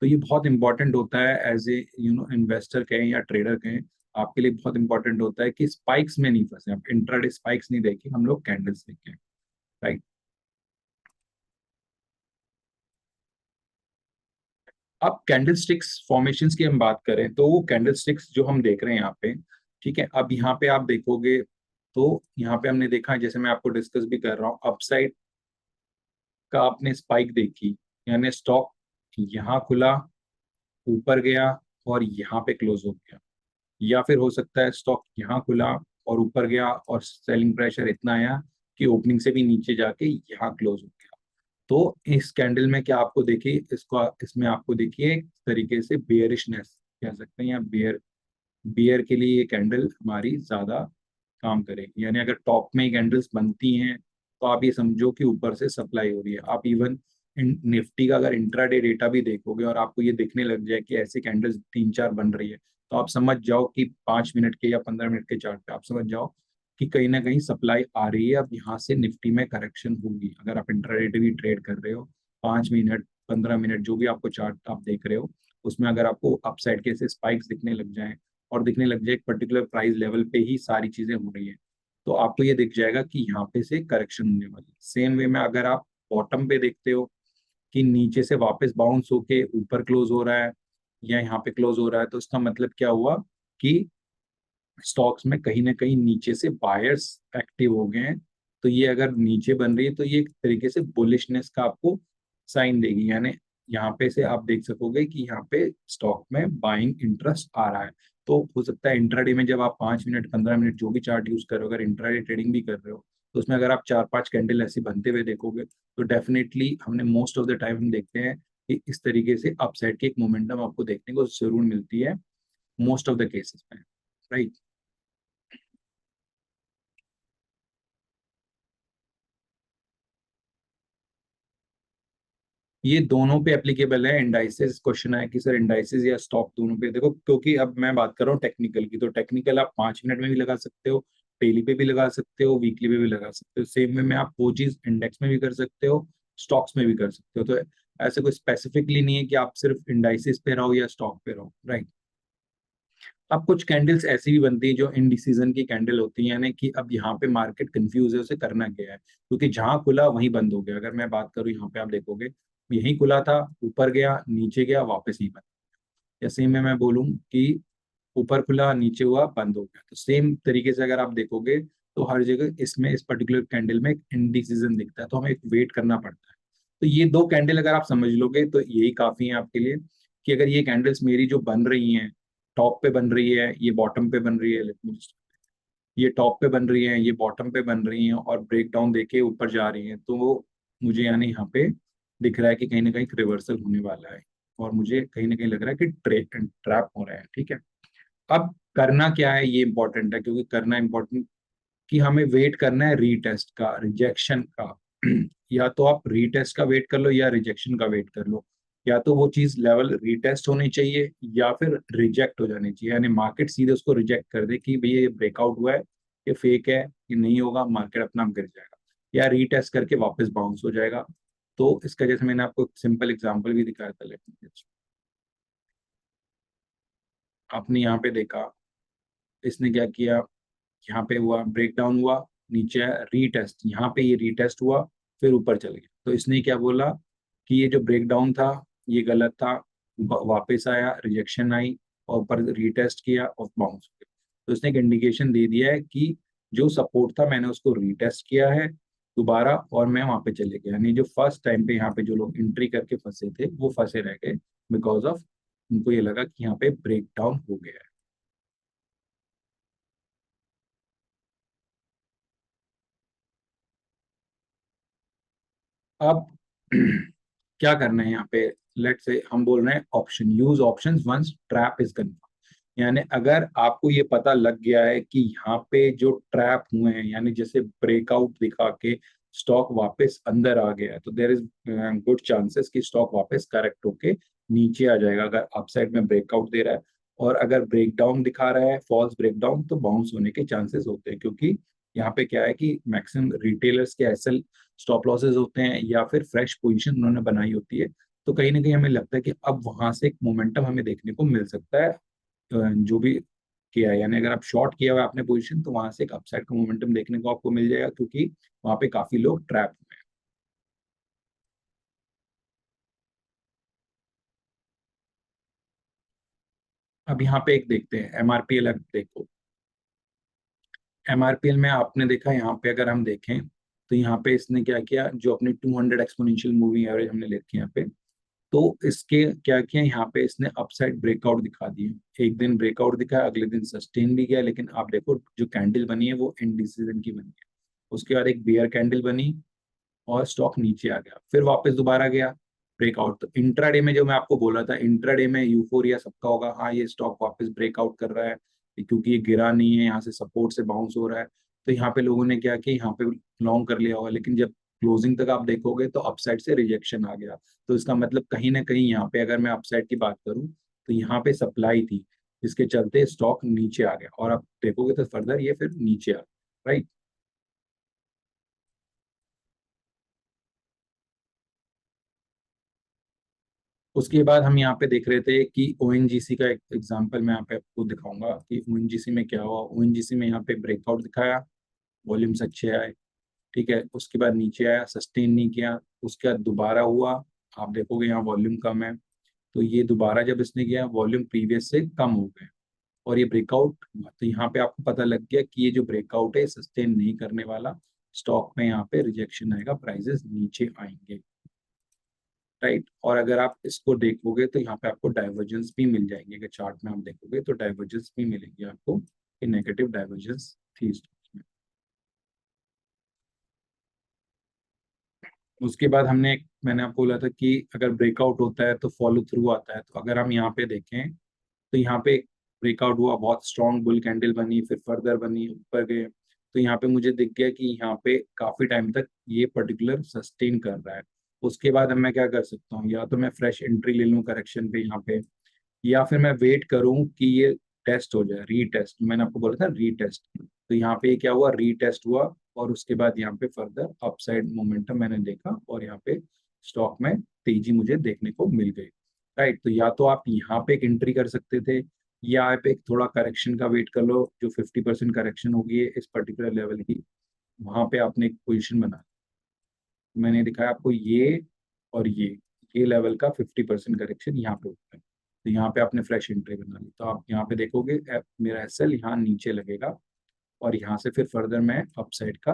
तो ये बहुत इंपॉर्टेंट होता है एज ए इन्वेस्टर कहें या ट्रेडर कहें, आपके लिए बहुत इंपॉर्टेंट होता है कि स्पाइक्स में नहीं फंसे, आप इंट्राडे स्पाइक्स नहीं देखें, हम लोग कैंडल्स देखें, राइट। अब कैंडल स्टिक्स फॉर्मेशन की हम बात करें तो वो कैंडल स्टिक्स जो हम देख रहे हैं यहाँ पे, ठीक है, अब यहाँ पे आप देखोगे तो यहाँ पे हमने देखा जैसे मैं आपको डिस्कस भी कर रहा हूँ, अपसाइड का आपने स्पाइक देखी, यानी स्टॉक यहाँ खुला, ऊपर गया और यहाँ पे क्लोज हो गया, या फिर हो सकता है स्टॉक यहाँ खुला और ऊपर गया और सेलिंग प्रेशर इतना आया कि ओपनिंग से भी नीचे जाके यहाँ क्लोज हो गया। तो इस कैंडल में क्या आपको देखिए, इसको इसमें आपको देखिए एक तरीके से बेयरिशनेस कह सकते हैं, या बियर बियर के लिए ये कैंडल हमारी ज्यादा काम करेगी, यानी अगर टॉप में ही कैंडल्स बनती हैं तो आप ये समझो कि ऊपर से सप्लाई हो रही है। आप इवन निफ्टी का अगर इंट्राडे डेटा भी देखोगे और आपको ये दिखने लग जाए कि ऐसी कैंडल्स 3-4 बन रही है, तो आप समझ जाओ कि 5 मिनट के या 15 मिनट के चार्ट पे आप समझ जाओ कि कहीं ना कहीं सप्लाई आ रही है, अब यहाँ से निफ्टी में करेक्शन होगी। अगर आप इंट्राडे भी ट्रेड कर रहे हो, 5 मिनट 15 मिनट जो भी आपको चार्ट आप देख रहे हो, उसमें अगर आपको अपसाइड के से स्पाइक्स दिखने लग जाए और दिखने लग जाए एक पर्टिकुलर प्राइस लेवल पे ही सारी चीजें हो रही है, तो आपको ये दिख जाएगा कि यहाँ पे से करेक्शन होने वाली है। सेम वे में अगर आप बॉटम पे देखते हो कि नीचे से वापस बाउंस होके ऊपर क्लोज हो रहा है या यहाँ पे क्लोज हो रहा है, तो इसका मतलब क्या हुआ कि स्टॉक्स में कहीं ना कहीं नीचे से बायर्स एक्टिव हो गए हैं। तो ये अगर नीचे बन रही है तो ये एक तरीके से बुलिशनेस का आपको साइन देगी, यानी यहाँ पे से आप देख सकोगे कि यहाँ पे स्टॉक में बाइंग इंटरेस्ट आ रहा है। तो हो सकता है इंट्राडे में जब आप 5 मिनट 15 मिनट जो भी चार्ट यूज कर रहे हो, अगर इंट्राडे ट्रेडिंग भी कर रहे हो, तो उसमें अगर आप 4-5 कैंडल ऐसी बनते हुए देखोगे तो डेफिनेटली हमने मोस्ट ऑफ द टाइम हम देखते हैं कि इस तरीके से अपसाइड की एक मोमेंटम आपको देखने को जरूर मिलती है मोस्ट ऑफ द केसेस में, राइट। ये दोनों पे एप्लीकेबल है, इंडाइसेस क्वेश्चन है कि सर इंडाइसेस या स्टॉक दोनों पे देखो, क्योंकि अब मैं बात कर रहा हूँ टेक्निकल की, तो टेक्निकल आप 5 मिनट में भी लगा सकते हो, डेली पे भी लगा सकते हो, वीकली पे भी लगा सकते हो, सेम वे में आप वो चीज इंडेक्स में भी कर सकते हो, स्टॉक्स में भी कर सकते हो। तो ऐसे कोई स्पेसिफिकली नहीं है कि आप सिर्फ इंडाइसेस पे रहो या स्टॉक पे रहो, राइट। अब कुछ कैंडल्स ऐसी भी बनती है जो इन डिसीजन की कैंडल होती है, यानी कि अब यहाँ पे मार्केट कंफ्यूज है उसे करना क्या है, क्योंकि जहां खुला वहीं बंद हो गया। अगर मैं बात करूँ यहाँ पे आप देखोगे यहीं खुला था, ऊपर गया, नीचे गया, वापस ही बंद। या सेम में मैं बोलूँ कि ऊपर खुला, नीचे हुआ, बंद हो गया, तो सेम तरीके से अगर आप देखोगे तो हर जगह इसमें इस पर्टिकुलर कैंडल में एक इनडिसीजन दिखता है, तो हमें एक वेट करना पड़ता है। तो ये दो कैंडल अगर आप समझ लोगे तो यही काफी है आपके लिए कि अगर ये कैंडल्स मेरी जो बन रही हैं, टॉप पे बन रही है, ये बॉटम पे बन रही है, ये टॉप पे बन रही है, ये बॉटम पे बन रही हैं और ब्रेक डाउन देके ऊपर जा रही हैं, तो वो मुझे यानी यहाँ पे दिख रहा है कि कहीं ना कहीं रिवर्सल होने वाला है, और मुझे कहीं ना कहीं लग रहा है कि ट्रैप हो रहा है, ठीक है। अब करना क्या है ये इंपॉर्टेंट है, क्योंकि करना इंपॉर्टेंट कि हमें वेट करना है रीटेस्ट का, रिजेक्शन का। या तो आप रीटेस्ट का वेट कर लो या रिजेक्शन का वेट कर लो। या तो वो चीज लेवल रीटेस्ट होनी चाहिए या फिर रिजेक्ट हो जानी चाहिए, यानी मार्केट सीधे उसको रिजेक्ट कर दे कि भाई ये ब्रेकआउट हुआ है, ये फेक है, ये नहीं होगा, मार्केट अपना आप गिर जाएगा, या रीटेस्ट करके वापस बाउंस हो जाएगा। तो इसका जैसे मैंने आपको सिंपल एग्जांपल भी दिखाया था, आपने यहाँ पे देखा, इसने क्या किया, यहाँ पे हुआ ब्रेकडाउन हुआ, नीचे रीटेस्ट, यहाँ पे ये रीटेस्ट हुआ, फिर ऊपर चल गया। तो इसने क्या बोला कि ये जो ब्रेकडाउन था ये गलत था, वापस आया, रिजेक्शन आई, और ऊपर रीटेस्ट किया और बाउंस हो गया। तो इसने एक इंडिकेशन दे दिया है कि जो सपोर्ट था मैंने उसको रीटेस्ट किया है दोबारा, और मैं वहां पे चले गया, यानी जो फर्स्ट टाइम पे यहाँ पे जो लोग एंट्री करके फंसे थे वो फंसे रह गए, बिकॉज ऑफ उनको ये लगा कि यहाँ पे ब्रेकडाउन हो गया है। अब क्या करना है यहाँ पे, लेट से हम बोल रहे हैं option, use options once trap is confirm. यानी अगर आपको ये पता लग गया है कि यहाँ पे जो ट्रैप हुए हैं, यानी जैसे ब्रेकआउट दिखा के स्टॉक वापस अंदर आ गया है, तो देर इज गुड चांसेस कि स्टॉक वापस करेक्ट होके नीचे आ जाएगा अगर अपसाइड में ब्रेकआउट दे रहा है। और अगर ब्रेकडाउन दिखा रहा है, फॉल्स ब्रेकडाउन, तो बाउंस होने के चांसेस होते हैं, क्योंकि यहाँ पे क्या है कि मैक्सिमम रिटेलर्स के एसएल स्टॉप लॉसेस होते हैं या फिर फ्रेश पोजीशन उन्होंने बनाई होती है। तो कहीं ना कहीं हमें लगता है कि अब वहां से एक मोमेंटम हमें देखने को मिल सकता है, जो भी किया है, यानी अगर आप शॉर्ट किया हुआ है आपने पोजीशन, तो वहां से एक अपसाइड का मोमेंटम देखने को आपको मिल जाएगा, क्योंकि वहां पे काफी लोग ट्रैप हुए हैं। अब यहाँ पे एक देखते हैं एमआरपीएल, देखो एमआरपीएल में आपने देखा, यहाँ पे अगर हम देखें तो यहाँ पे इसने क्या किया, जो अपनी 200 एक्सपोनेंशियल मूविंग एवरेज हमने लिखी है यहाँ पे, तो इसके क्या किया, यहाँ पे इसने अपसाइड ब्रेकआउट दिखा दिए, एक दिन ब्रेकआउट दिखा, अगले दिन सस्टेन भी किया, लेकिन आप देखो जो कैंडल बनी है वो इंडिसीजन की बनी है। उसके बाद एक बियर कैंडल बनी और स्टॉक नीचे आ गया, फिर वापस दोबारा गया ब्रेकआउट। तो इंट्राडे में जो मैं आपको बोला था, इंट्राडे में यूफोरिया सबका होगा, हाँ ये स्टॉक वापस ब्रेकआउट कर रहा है क्योंकि ये गिरा नहीं है, यहाँ से सपोर्ट से बाउंस हो रहा है। तो यहाँ पे लोगों ने क्या किया, यहाँ पे लॉन्ग कर लिया होगा, लेकिन जब क्लोजिंग तक आप देखोगे तो अपसाइड से रिजेक्शन आ गया। तो इसका मतलब कहीं ना कहीं यहाँ पे अगर मैं अपसाइड की बात करूँ तो यहाँ पे सप्लाई थी, जिसके चलते स्टॉक नीचे आ गया, और आप देखोगे तो फर्दर ये फिर नीचे आ गया, राइट। उसके बाद हम यहाँ पे देख रहे थे कि ओएनजीसी का एक एग्जांपल मैं यहाँ पे आपको दिखाऊंगा कि ओएनजीसी में क्या हुआ। ओएनजीसी में यहाँ पे ब्रेकआउट दिखाया, वॉल्यूम्स अच्छे आए, ठीक है, उसके बाद नीचे आया, सस्टेन नहीं किया, उसके बाद दोबारा हुआ, आप देखोगे यहाँ वॉल्यूम कम है, तो ये दोबारा जब इसने किया वॉल्यूम प्रीवियस से कम हो गए, और ये ब्रेकआउट हुआ, तो यहाँ पे आपको पता लग गया कि ये जो ब्रेकआउट है सस्टेन नहीं करने वाला, स्टॉक में यहाँ पे रिजेक्शन आएगा, प्राइजेस नीचे आएंगे, राइट। और अगर आप इसको देखोगे तो यहाँ पे आपको डाइवर्जेंस भी मिल जाएंगे, अगर चार्ट में आप देखोगे तो डाइवर्जेंस भी मिलेंगे आपको, कि नेगेटिव डाइवर्जेंस थी स्टॉक्स में। उसके बाद मैंने आपको बोला था कि अगर ब्रेकआउट होता है तो फॉलो थ्रू आता है। तो अगर हम यहाँ पे देखें तो यहाँ पे ब्रेकआउट हुआ, बहुत स्ट्रॉन्ग बुल कैंडल बनी, फिर फर्दर बनी, ऊपर गए, तो यहाँ पे मुझे दिख गया कि यहाँ पे काफी टाइम तक ये पर्टिकुलर सस्टेन कर रहा है। उसके बाद अब मैं क्या कर सकता हूँ, या तो मैं फ्रेश एंट्री ले लूँ करेक्शन पे यहाँ पे, या फिर मैं वेट करूं कि ये टेस्ट हो जाए, रीटेस्ट, मैंने आपको बोला था रीटेस्ट। तो यहाँ पे क्या हुआ, रीटेस्ट हुआ, और उसके बाद यहाँ पे फर्दर अपसाइड मोमेंटम मैंने देखा, और यहाँ पे स्टॉक में तेजी मुझे देखने को मिल गई, राइट। तो या तो आप यहाँ पे एक एंट्री कर सकते थे, या आप एक थोड़ा करेक्शन का वेट कर लो, जो 50% करेक्शन होगी है इस पर्टिकुलर लेवल की, वहां पे आपने एक पोजिशन बना, मैंने दिखाया आपको ये, और ये लेवल का 50% करेक्शन यहाँ पे होता है, तो यहाँ पे आपने फ्रेश एंट्री बना ली, तो आप यहाँ पे देखोगे मेरा एसएल यहाँ नीचे लगेगा, और यहाँ से फिर फर्दर मैं अपसाइड का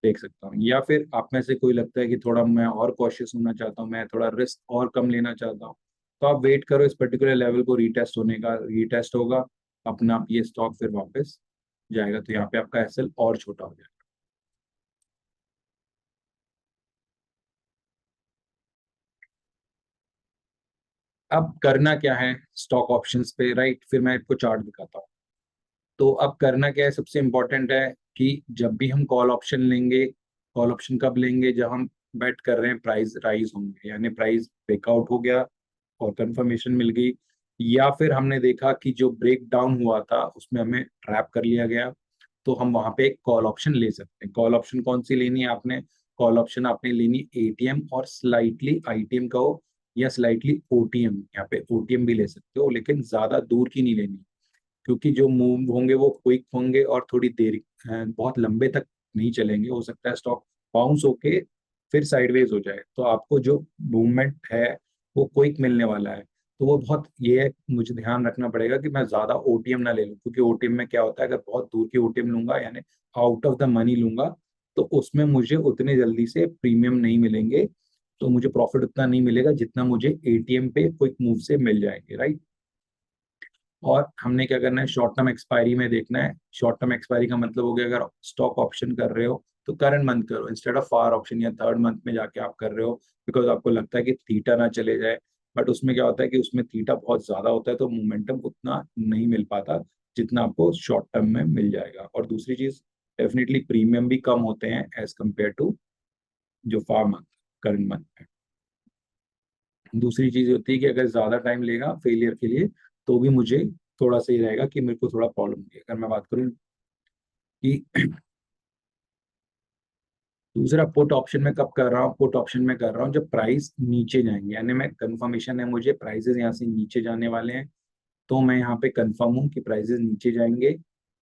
देख सकता हूँ। या फिर आप में से कोई लगता है कि थोड़ा मैं और कॉशियस होना चाहता हूँ, मैं थोड़ा रिस्क और कम लेना चाहता हूँ, तो आप वेट करो इस पर्टिकुलर लेवल को रीटेस्ट होने का, रीटेस्ट होगा अपना आप ये स्टॉक फिर वापस जाएगा, तो यहाँ पे आपका एसएल और छोटा हो जाएगा। अब करना क्या है स्टॉक ऑप्शंस पे, राइट, फिर मैं आपको चार्ट दिखाता हूँ। तो अब करना क्या है, सबसे इम्पोर्टेंट है कि जब भी हम कॉल ऑप्शन लेंगे, कॉल ऑप्शन कब लेंगे, जब हम बेट कर रहे हैं प्राइस राइज होंगे, यानी प्राइस ब्रेकआउट हो गया और कंफर्मेशन मिल गई, या फिर हमने देखा कि जो ब्रेक डाउन हुआ था उसमें हमें ट्रैप कर लिया गया, तो हम वहां पे एक कॉल ऑप्शन ले सकते हैं। कॉल ऑप्शन कौन सी लेनी है आपने? कॉल ऑप्शन आपने लेनी एटीएम और स्लाइटली आईटीएम का हो, या स्लाइटली ओटीएम, यहाँ पे ओटीएम भी ले सकते हो, लेकिन ज्यादा दूर की नहीं लेनी, क्योंकि जो मूव होंगे वो क्विक होंगे और थोड़ी देर बहुत लंबे तक नहीं चलेंगे। हो सकता है स्टॉक बाउंस होके फिर साइडवेज हो जाए, तो आपको जो मूवमेंट है वो क्विक मिलने वाला है। तो वो बहुत ये है, मुझे ध्यान रखना पड़ेगा कि मैं ज्यादा ओटीएम ना ले लूं, क्योंकि ओटीएम में क्या होता है, अगर बहुत दूर की ओटीएम लूंगा यानी आउट ऑफ द मनी लूंगा, तो उसमें मुझे उतने जल्दी से प्रीमियम नहीं मिलेंगे, तो मुझे प्रॉफिट उतना नहीं मिलेगा जितना मुझे एटीएम पे क्विक मूव से मिल जाएंगे, राइट। और हमने क्या करना है, शॉर्ट टर्म एक्सपायरी में देखना है। शॉर्ट टर्म एक्सपायरी का मतलब हो गया, अगर स्टॉक ऑप्शन कर रहे हो तो करंट मंथ करो इंस्टेड ऑफ फार ऑप्शन, या थर्ड मंथ में जाके आप कर रहे हो बिकॉज आपको लगता है कि थीटा ना चले जाए। बट उसमें क्या होता है कि उसमें थीटा बहुत ज्यादा होता है, तो मोमेंटम उतना नहीं मिल पाता जितना आपको शॉर्ट टर्म में मिल जाएगा। और दूसरी चीज, डेफिनेटली प्रीमियम भी कम होते हैं एज कम्पेयर टू जो फार मंथ, करंट मंथ में। दूसरी चीज होती है कि अगर ज्यादा टाइम लेगा फेलियर के लिए, तो भी मुझे थोड़ा सही रहेगा कि मेरे को थोड़ा प्रॉब्लम होगी। अगर मैं बात करूं कि दूसरा पुट ऑप्शन में कब कर रहा हूँ, पुट ऑप्शन में कर रहा हूँ जब प्राइस नीचे जाएंगे, यानी मैं कंफर्मेशन है मुझे प्राइसेस यहाँ से नीचे जाने वाले हैं, तो मैं यहाँ पे कंफर्म हूँ कि प्राइसेस नीचे जाएंगे,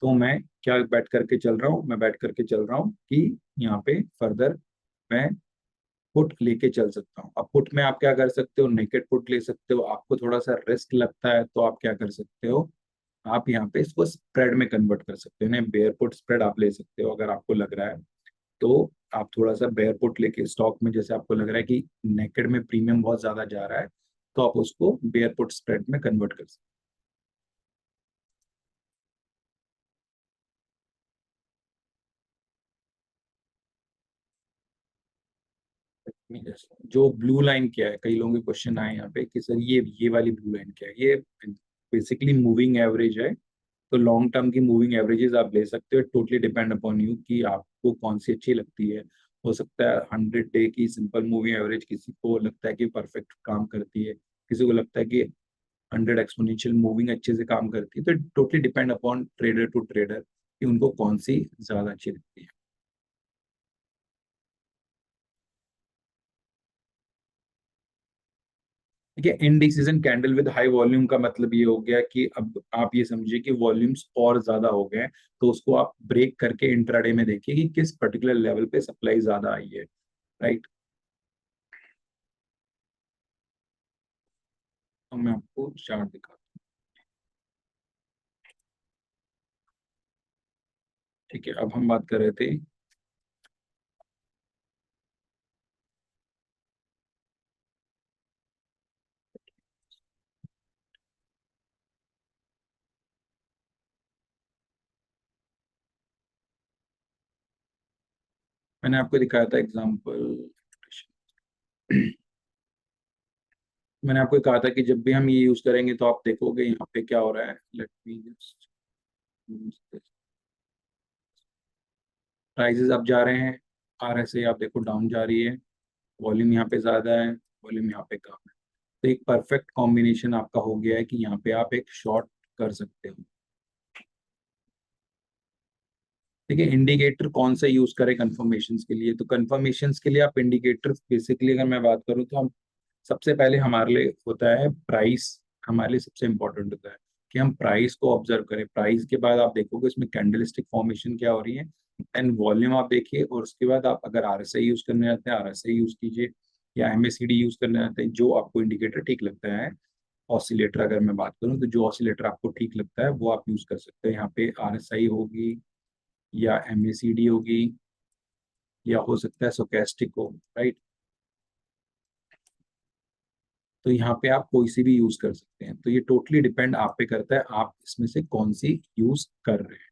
तो मैं क्या बैट करके चल रहा हूँ, मैं बैट करके चल रहा हूँ कि यहाँ पे फर्दर मैं पुट लेके चल सकता हूँ। अब पुट में आप क्या कर सकते हो, नेकेड पुट ले सकते हो, आपको थोड़ा सा रिस्क लगता है तो आप क्या कर सकते हो, आप यहाँ पे इसको स्प्रेड में कन्वर्ट कर सकते हो, नहीं बेयर पुट स्प्रेड आप ले सकते हो। अगर आपको लग रहा है तो आप थोड़ा सा बेयर पुट लेके स्टॉक में, जैसे आपको लग रहा है कि नेकेड में प्रीमियम बहुत ज्यादा जा रहा है, तो आप उसको बेयर पुट स्प्रेड में कन्वर्ट कर सकते हैं। जो ब्लू लाइन क्या है, कई लोगों के क्वेश्चन आए यहाँ पे कि सर ये वाली ब्लू लाइन क्या है, ये बेसिकली मूविंग एवरेज है। तो लॉन्ग टर्म की मूविंग एवरेजेस आप ले सकते हो, टोटली डिपेंड अपॉन यू कि आपको कौन सी अच्छी लगती है। हो सकता है 100 डे की सिंपल मूविंग एवरेज किसी को लगता है कि परफेक्ट काम करती है, किसी को लगता है कि 100 एक्सपोनेंशियल मूविंग अच्छे से काम करती है। तो totally depend upon trader to trader कि उनको कौन सी ज्यादा अच्छी लगती है। ठीक है, indecision candle with high volume का मतलब ये हो गया कि अब आप ये समझिए कि वॉल्यूम्स और ज्यादा हो गए हैं, तो उसको आप ब्रेक करके इंट्राडे में देखिए कि किस पर्टिकुलर लेवल पे सप्लाई ज्यादा आई है, राइट। तो मैं आपको चार्ट दिखा, ठीक है। अब हम बात कर रहे थे, मैंने आपको दिखाया था एग्जांपल, मैंने आपको कहा था कि जब भी हम ये यूज करेंगे तो आप देखोगे यहाँ पे क्या हो रहा है। लेट मी जस्ट, प्राइजेस अब जा रहे हैं, आरएसआई आप देखो डाउन जा रही है, वॉल्यूम यहाँ पे ज्यादा है, वॉल्यूम यहाँ पे कम है। तो एक परफेक्ट कॉम्बिनेशन आपका हो गया है कि यहाँ पे आप एक शॉर्ट कर सकते हो। देखिए इंडिकेटर कौन सा यूज करें कंफर्मेशन के लिए, तो कंफर्मेशन के लिए आप इंडिकेटर बेसिकली अगर मैं बात करूँ तो हम सबसे पहले हमारे लिए होता है प्राइस, हमारे लिए सबसे इंपॉर्टेंट होता है कि हम प्राइस को ऑब्जर्व करें। प्राइस के बाद आप देखोगे इसमें कैंडलस्टिक फॉर्मेशन क्या हो रही है, एंड वॉल्यूम आप देखिए, और उसके बाद आप अगर आरएसआई यूज करने जाते हैं आरएसआई यूज कीजिए, या एमएसीडी यूज करने जाते हैं, जो आपको इंडिकेटर ठीक लगता है। ऑसिलेटर अगर मैं बात करूं तो जो ऑसिलेटर आपको ठीक लगता है वो आप यूज कर सकते हैं। यहाँ पे आरएसआई होगी, या एमएसीडी होगी, या हो सकता है स्टोकेस्टिक हो, राइट। तो यहाँ पे आप कोई सी भी यूज कर सकते हैं, तो ये टोटली डिपेंड आप पे करता है आप इसमें से कौन सी यूज कर रहे हैं।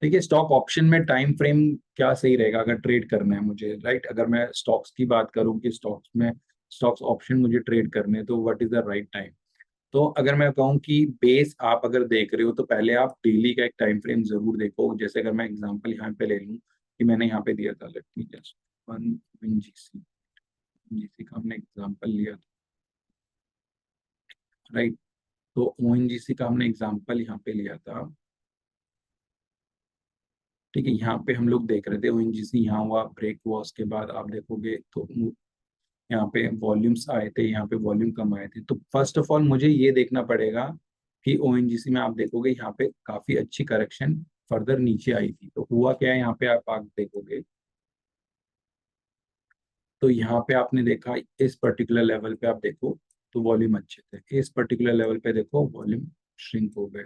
देखिए स्टॉक ऑप्शन में टाइम फ्रेम क्या सही रहेगा अगर ट्रेड करना है मुझे, राइट। अगर मैं स्टॉक्स की बात करूं कि स्टॉक्स में, स्टॉक्स ऑप्शन मुझे ट्रेड करने हैं, तो what is the right time. तो अगर मैं कहूँ कि बेस आप अगर देख रहे हो तो पहले आप डेली का एक टाइम फ्रेम जरूर देखो। जैसे अगर मैं एग्जांपल यहाँ पे ले लूँ कि मैंने यहाँ पे दिया था, let me just one GC, GC का हमने एग्जांपल लिया था, राइट। तो ओएनजीसी का हमने एग्जांपल यहाँ पे लिया था, ठीक है। यहाँ पे हम लोग देख रहे थे ओएनजीसी यहाँ हुआ, ब्रेक हुआ, उसके बाद आप देखोगे तो यहाँ पे वॉल्यूम्स आए थे, यहाँ पे वॉल्यूम कम आए थे। तो फर्स्ट ऑफ ऑल मुझे ये देखना पड़ेगा कि ओएनजीसी में आप देखोगे यहाँ पे काफी अच्छी करेक्शन फर्दर नीचे आई थी। तो हुआ क्या है, यहाँ पे आप देखोगे तो यहाँ पे आपने देखा इस पर्टिकुलर लेवल पे आप देखो तो वॉल्यूम अच्छे थे, इस पर्टिकुलर लेवल पे देखो वॉल्यूम श्रिंक हो गए,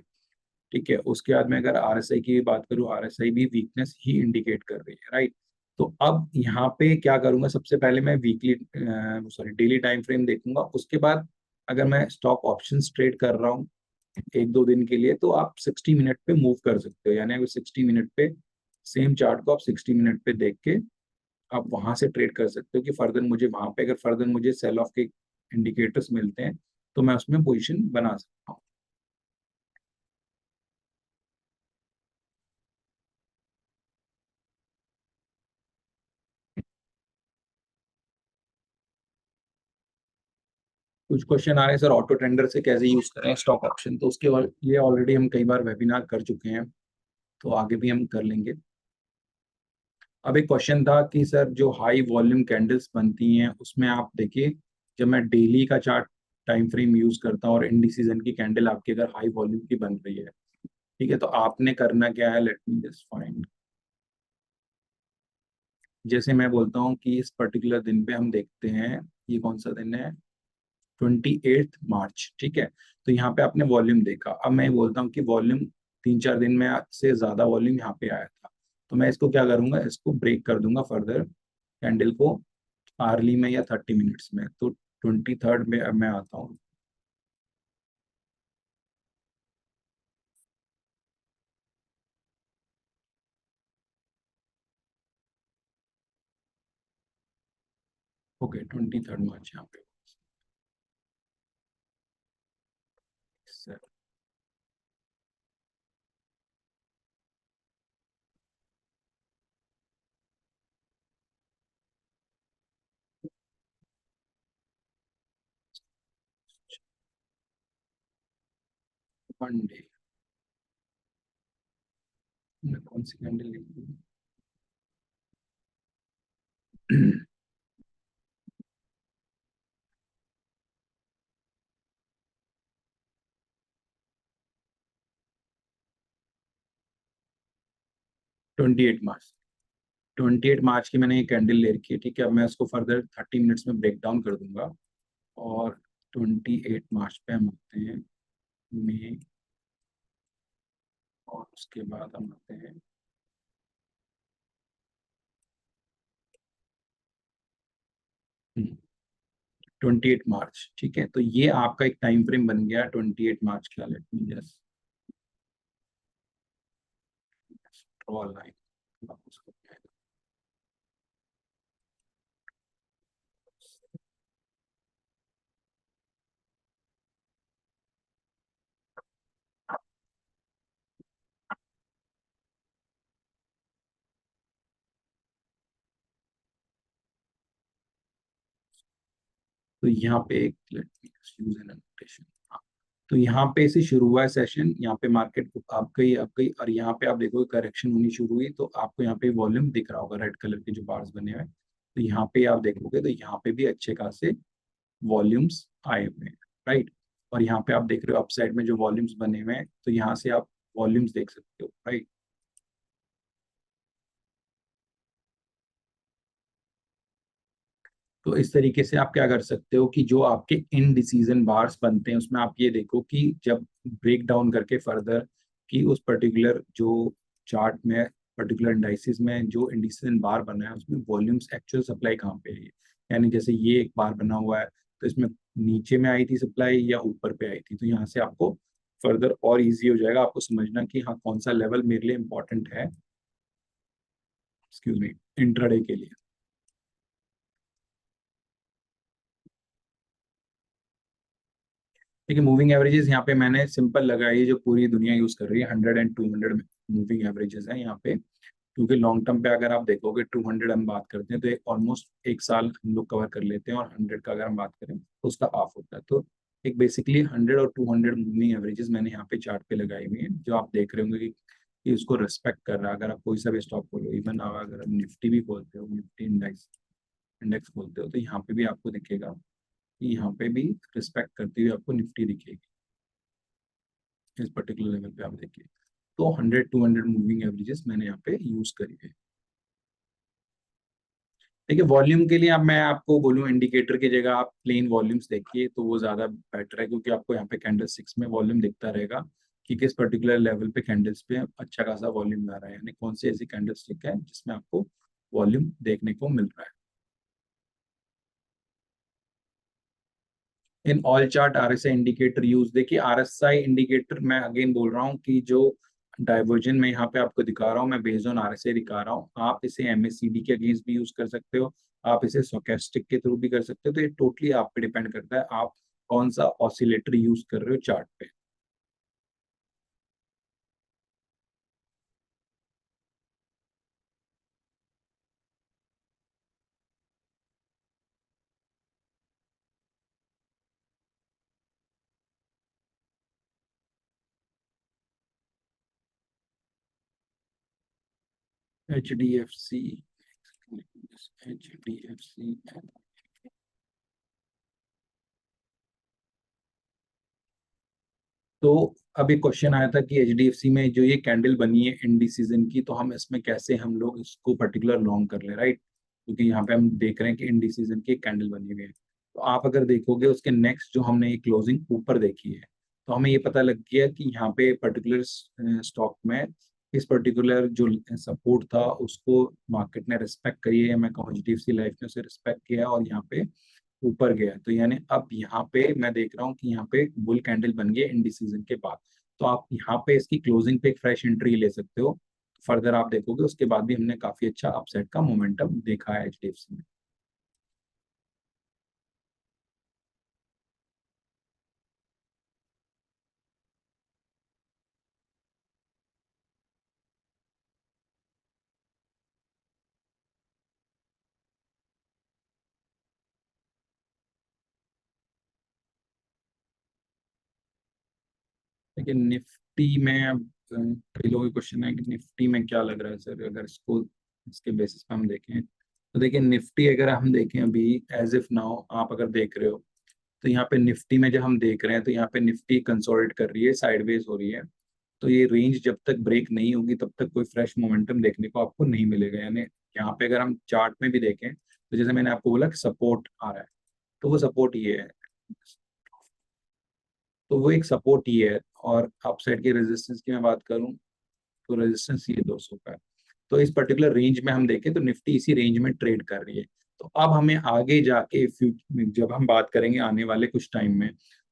ठीक है। उसके बाद में अगर आरएसआई की भी बात करूँ, आरएसआई भी वीकनेस ही इंडिकेट कर रही है, राइट। तो अब यहाँ पे क्या करूंगा, सबसे पहले मैं weekly sorry daily time frame देखूंगा। उसके बाद अगर मैं स्टॉक ऑप्शंस ट्रेड कर रहा हूँ एक दो दिन के लिए, तो आप 60 मिनट पे मूव कर सकते हो। यानी अगर 60 मिनट पे सेम चार्ट को आप 60 मिनट पे देख के आप वहां से ट्रेड कर सकते हो कि फर्दर मुझे वहां पे अगर फर्दर मुझे सेल ऑफ के इंडिकेटर्स मिलते हैं तो मैं उसमें पोजीशन बना सकता हूँ। कुछ क्वेश्चन आ रहे हैं सर, ऑटो ट्रेंडर से कैसे यूज करें स्टॉक ऑप्शन। तो उसके लिए ऑलरेडी हम कई बार वेबिनार कर चुके हैं, तो आगे भी हम कर लेंगे। अब एक क्वेश्चन था कि सर जो हाई वॉल्यूम कैंडल्स बनती हैं उसमें आप देखिए, जब मैं डेली का चार्ट टाइम फ्रेम यूज करता हूँ और इंडिसीजन की कैंडल आपकी अगर हाई वॉल्यूम की बन रही है, ठीक है, तो आपने करना क्या है, लेट मी जस्ट फाइंड। जैसे मैं बोलता हूँ कि इस पर्टिकुलर दिन पे हम देखते हैं, ये कौन सा दिन है, 28 मार्च, ठीक है। तो यहाँ पे आपने वॉल्यूम देखा। अब मैं बोलता हूँ कि वॉल्यूम 3-4 दिन में से ज्यादा वॉल्यूम यहाँ पे आया था, तो मैं इसको क्या करूंगा, इसको ब्रेक कर दूंगा फर्दर कैंडल को आर्ली में या 30 मिनट्स में। तो 23rd में अब मैं आता हूँ, ओके 23rd मार्च यहाँ पे सर, 1 डे मैं कौन सी कैंडल लिखूँ 28 मार्च, 28 मार्च की मैंने ये कैंडल ले रखी है, ठीक है। अब मैं इसको फर्दर 30 मिनट्स में ब्रेक डाउन कर दूंगा। और 28 मार्च पे हम आते हैं मई, और उसके बाद हम आते हैं 28 मार्च, ठीक है। तो ये आपका एक टाइम फ्रेम बन गया 28 मार्च का। Let me just draw line. तो यहाँ पे एक let me use N annotation। हाँ, तो यहाँ पे से शुरू हुआ है सेशन, यहाँ पे मार्केट को आप गई अब गई, और यहाँ पे आप देखोगे करेक्शन होनी शुरू हुई, तो आपको यहाँ पे वॉल्यूम दिख रहा होगा, रेड कलर के जो बार्स बने हुए हैं। तो यहाँ पे आप देखोगे तो यहाँ पे भी अच्छे खासे वॉल्यूम्स आए हुए हैं, राइट। और यहाँ पे आप देख रहे हो अप साइड में जो वॉल्यूम्स बने हुए हैं, तो यहाँ से आप वॉल्यूम्स देख सकते हो, राइट। तो इस तरीके से आप क्या कर सकते हो कि जो आपके इन डिसीजन बार्स बनते हैं उसमें आप ये देखो कि जब ब्रेक डाउन करके फर्दर कि उस पर्टिकुलर जो चार्ट में पर्टिकुलर इंडाइसिस में जो इंडिसीजन बार बना है उसमें वॉल्यूम्स एक्चुअल सप्लाई कहाँ पे है। यानी जैसे ये एक बार बना हुआ है, तो इसमें नीचे में आई थी सप्लाई या ऊपर पे आई थी, तो यहाँ से आपको फर्दर और इजी हो जाएगा आपको समझना कि हाँ कौन सा लेवल मेरे लिए इंपॉर्टेंट है, एक्सक्यूज मी, इंट्राडे के लिए। देखिए मूविंग एवरेजेस यहाँ पे मैंने सिंपल लगाई है, जो पूरी दुनिया यूज कर रही है, 100 एंड 200 मूविंग एवरेजेस है यहाँ पे। क्योंकि लॉन्ग टर्म पे अगर आप देखोगे 200 हम बात करते हैं तो ऑलमोस्ट एक साल हम लोग कवर कर लेते हैं, और 100 का अगर हम बात करें तो उसका हाफ होता है। तो एक बेसिकली 100 और 200 मूविंग एवरेजेस मैंने यहाँ पे चार्ट पे लगाई हुई है, जो आप देख रहे होंगे कि उसको रिस्पेक्ट कर रहा है। अगर आप कोई सा भी स्टॉक खोलो, इवन अगर आप निफ्टी भी खोलते हो, निफ्टी इंडेक्स इंडेक्स खोलते हो, तो यहाँ पे भी आपको दिखेगा कि यहाँ पे भी रिस्पेक्ट करती हुई आपको निफ्टी दिखेगी। इस पर्टिकुलर लेवल पे आप देखिए, तो 100 200 मूविंग एवरेजेस मैंने यहाँ पे यूज करी है। देखिए वॉल्यूम के लिए अब मैं आपको बोलूं, इंडिकेटर की जगह आप प्लेन वॉल्यूम्स देखिए तो वो ज्यादा बेटर है, क्योंकि आपको यहाँ पे कैंडल सिक्स में वॉल्यूम दिखता रहेगा कि किस पर्टिकुलर लेवल पे कैंडल्स पे अच्छा खासा वॉल्यूम आ रहा है, यानी कौन सी ऐसी कैंडल स्टिक है जिसमें आपको वॉल्यूम देखने को मिल रहा है। In all chart RSI indicator use, देखिए आरएसआई इंडिकेटर मैं अगेन बोल रहा हूँ कि जो डाइवर्जन में यहाँ पे आपको दिखा रहा हूँ, मैं बेस्ड ऑन आरएसआई दिखा रहा हूँ। आप इसे एमएससीडी के अगेंस्ट भी यूज कर सकते हो, आप इसे स्टोकेस्टिक के थ्रू भी कर सकते हो। तो ये टोटली आप पे डिपेंड करता है आप कौन सा ऑसिलेटर यूज कर रहे हो चार्ट पे। H D F C, H D F C. तो अभी क्वेश्चन आया था कि एचडीएफसी में जो ये कैंडल बनी है इंडी सीजन की, तो हम इसमें कैसे हम लोग इसको पर्टिकुलर लॉन्ग कर ले, राइट? क्योंकि यहाँ पे हम देख रहे हैं कि इंडी सीजन की एक कैंडल बनी हुई है। तो आप अगर देखोगे उसके नेक्स्ट जो हमने ये क्लोजिंग ऊपर देखी है, तो हमें ये पता लग गया कि यहाँ पे पर्टिकुलर स्टॉक में इस पर्टिकुलर जो सपोर्ट था उसको मार्केट ने रिस्पेक्ट करी है, मैं कहूँ एचडीएफसी लाइफ ने उसे रिस्पेक्ट किया और यहाँ पे ऊपर गया। तो यानी अब यहाँ पे मैं देख रहा हूँ कि यहाँ पे बुल कैंडल बन गया इन डिसीजन के बाद। तो आप यहाँ पे इसकी क्लोजिंग पे एक फ्रेश एंट्री ले सकते हो। फर्दर आप देखोगे उसके बाद भी हमने काफी अच्छा अपसाइड का मोमेंटम देखा है एचडीएफसी में। लेकिन निफ्टी में अब कई लोगों का क्वेश्चन है कि निफ्टी में क्या लग रहा है सर, अगर इसको इसके बेसिस पे हम देखें तो देखिए निफ्टी अगर हम देखें अभी एज इफ नाउ आप अगर देख रहे हो, तो यहाँ पे निफ्टी में जब हम देख रहे हैं तो यहाँ पे निफ्टी कंसोलिडेट कर रही है, साइडवेज हो रही है। तो ये रेंज जब तक ब्रेक नहीं होगी तब तक कोई फ्रेश मोमेंटम देखने को आपको नहीं मिलेगा। यानी यहाँ पे अगर हम चार्ट में भी देखें तो जैसे मैंने आपको बोला कि सपोर्ट आ रहा है, तो वो सपोर्ट ये है, तो वो एक सपोर्ट ही है। और अपसाइड के रेजिस्टेंस की मैं बात करूं तो रेजिस्टेंस ये 200 का है। तो इस पर्टिकुलर रेंज में हम देखें तो निफ्टी इसी रेंज में ट्रेड कर रही है। तो अब हमें आगे जाके जब हम बात करेंगे आने वाले कुछ टाइम में,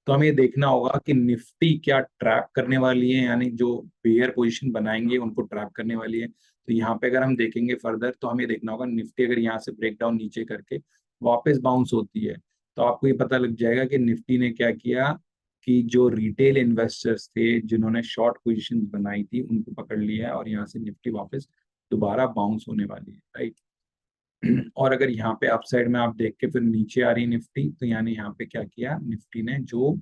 तो हमें ये देखना होगा कि निफ्टी क्या ट्रैप करने वाली है, यानी जो बेयर पोजीशन बनाएंगे उनको ट्रैप करने वाली है। तो यहाँ पे अगर हम देखेंगे फर्दर तो हमें देखना होगा निफ्टी अगर यहाँ से ब्रेक डाउन नीचे करके वापस बाउंस होती है, तो आपको ये पता लग जाएगा कि निफ्टी ने क्या किया, कि जो रिटेल इन्वेस्टर्स थे जिन्होंने शॉर्ट पोजीशन बनाई थी उनको पकड़ लिया है, और यहाँ से निफ्टी वापस दोबारा बाउंस होने वाली है, राइट? और अगर यहाँ पे अपसाइड में आप देख के फिर नीचे आ रही है निफ्टी, तो यानी यहाँ पे क्या किया निफ्टी ने, जो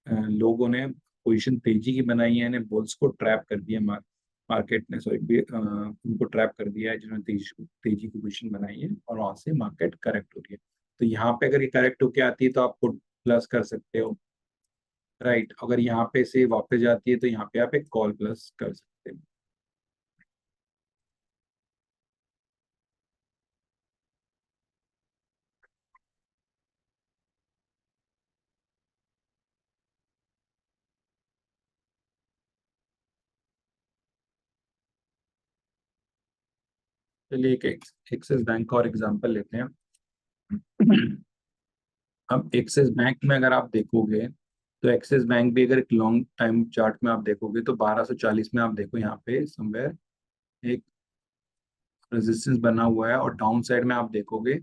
लोगों ने पोजीशन तेजी की बनाई है, यानी बुल्स को ट्रैप कर दिया, मार्केट ने सॉरी उनको ट्रैप कर दिया है जिन्होंने तेजी तेजी की पोजीशन बनाई है, और वहां से मार्केट करेक्ट हो रही है। तो यहाँ पे अगर ये करेक्ट होके आती है तो आप पुट प्लस कर सकते हो, राइट? अगर यहाँ पे से वापस जाती है तो यहाँ पे आप एक कॉल प्लस कर सकते हो। चलिए एक एक्सिस बैंक का और एग्जांपल लेते हैं। अब एक्सिस बैंक में अगर आप देखोगे तो एक्सिस बैंक भी अगर एक लॉन्ग टाइम चार्ट में आप देखोगे तो 1240 में आप देखो यहाँ पे समवेयर एक रेजिस्टेंस बना हुआ है, और डाउन साइड में आप देखोगे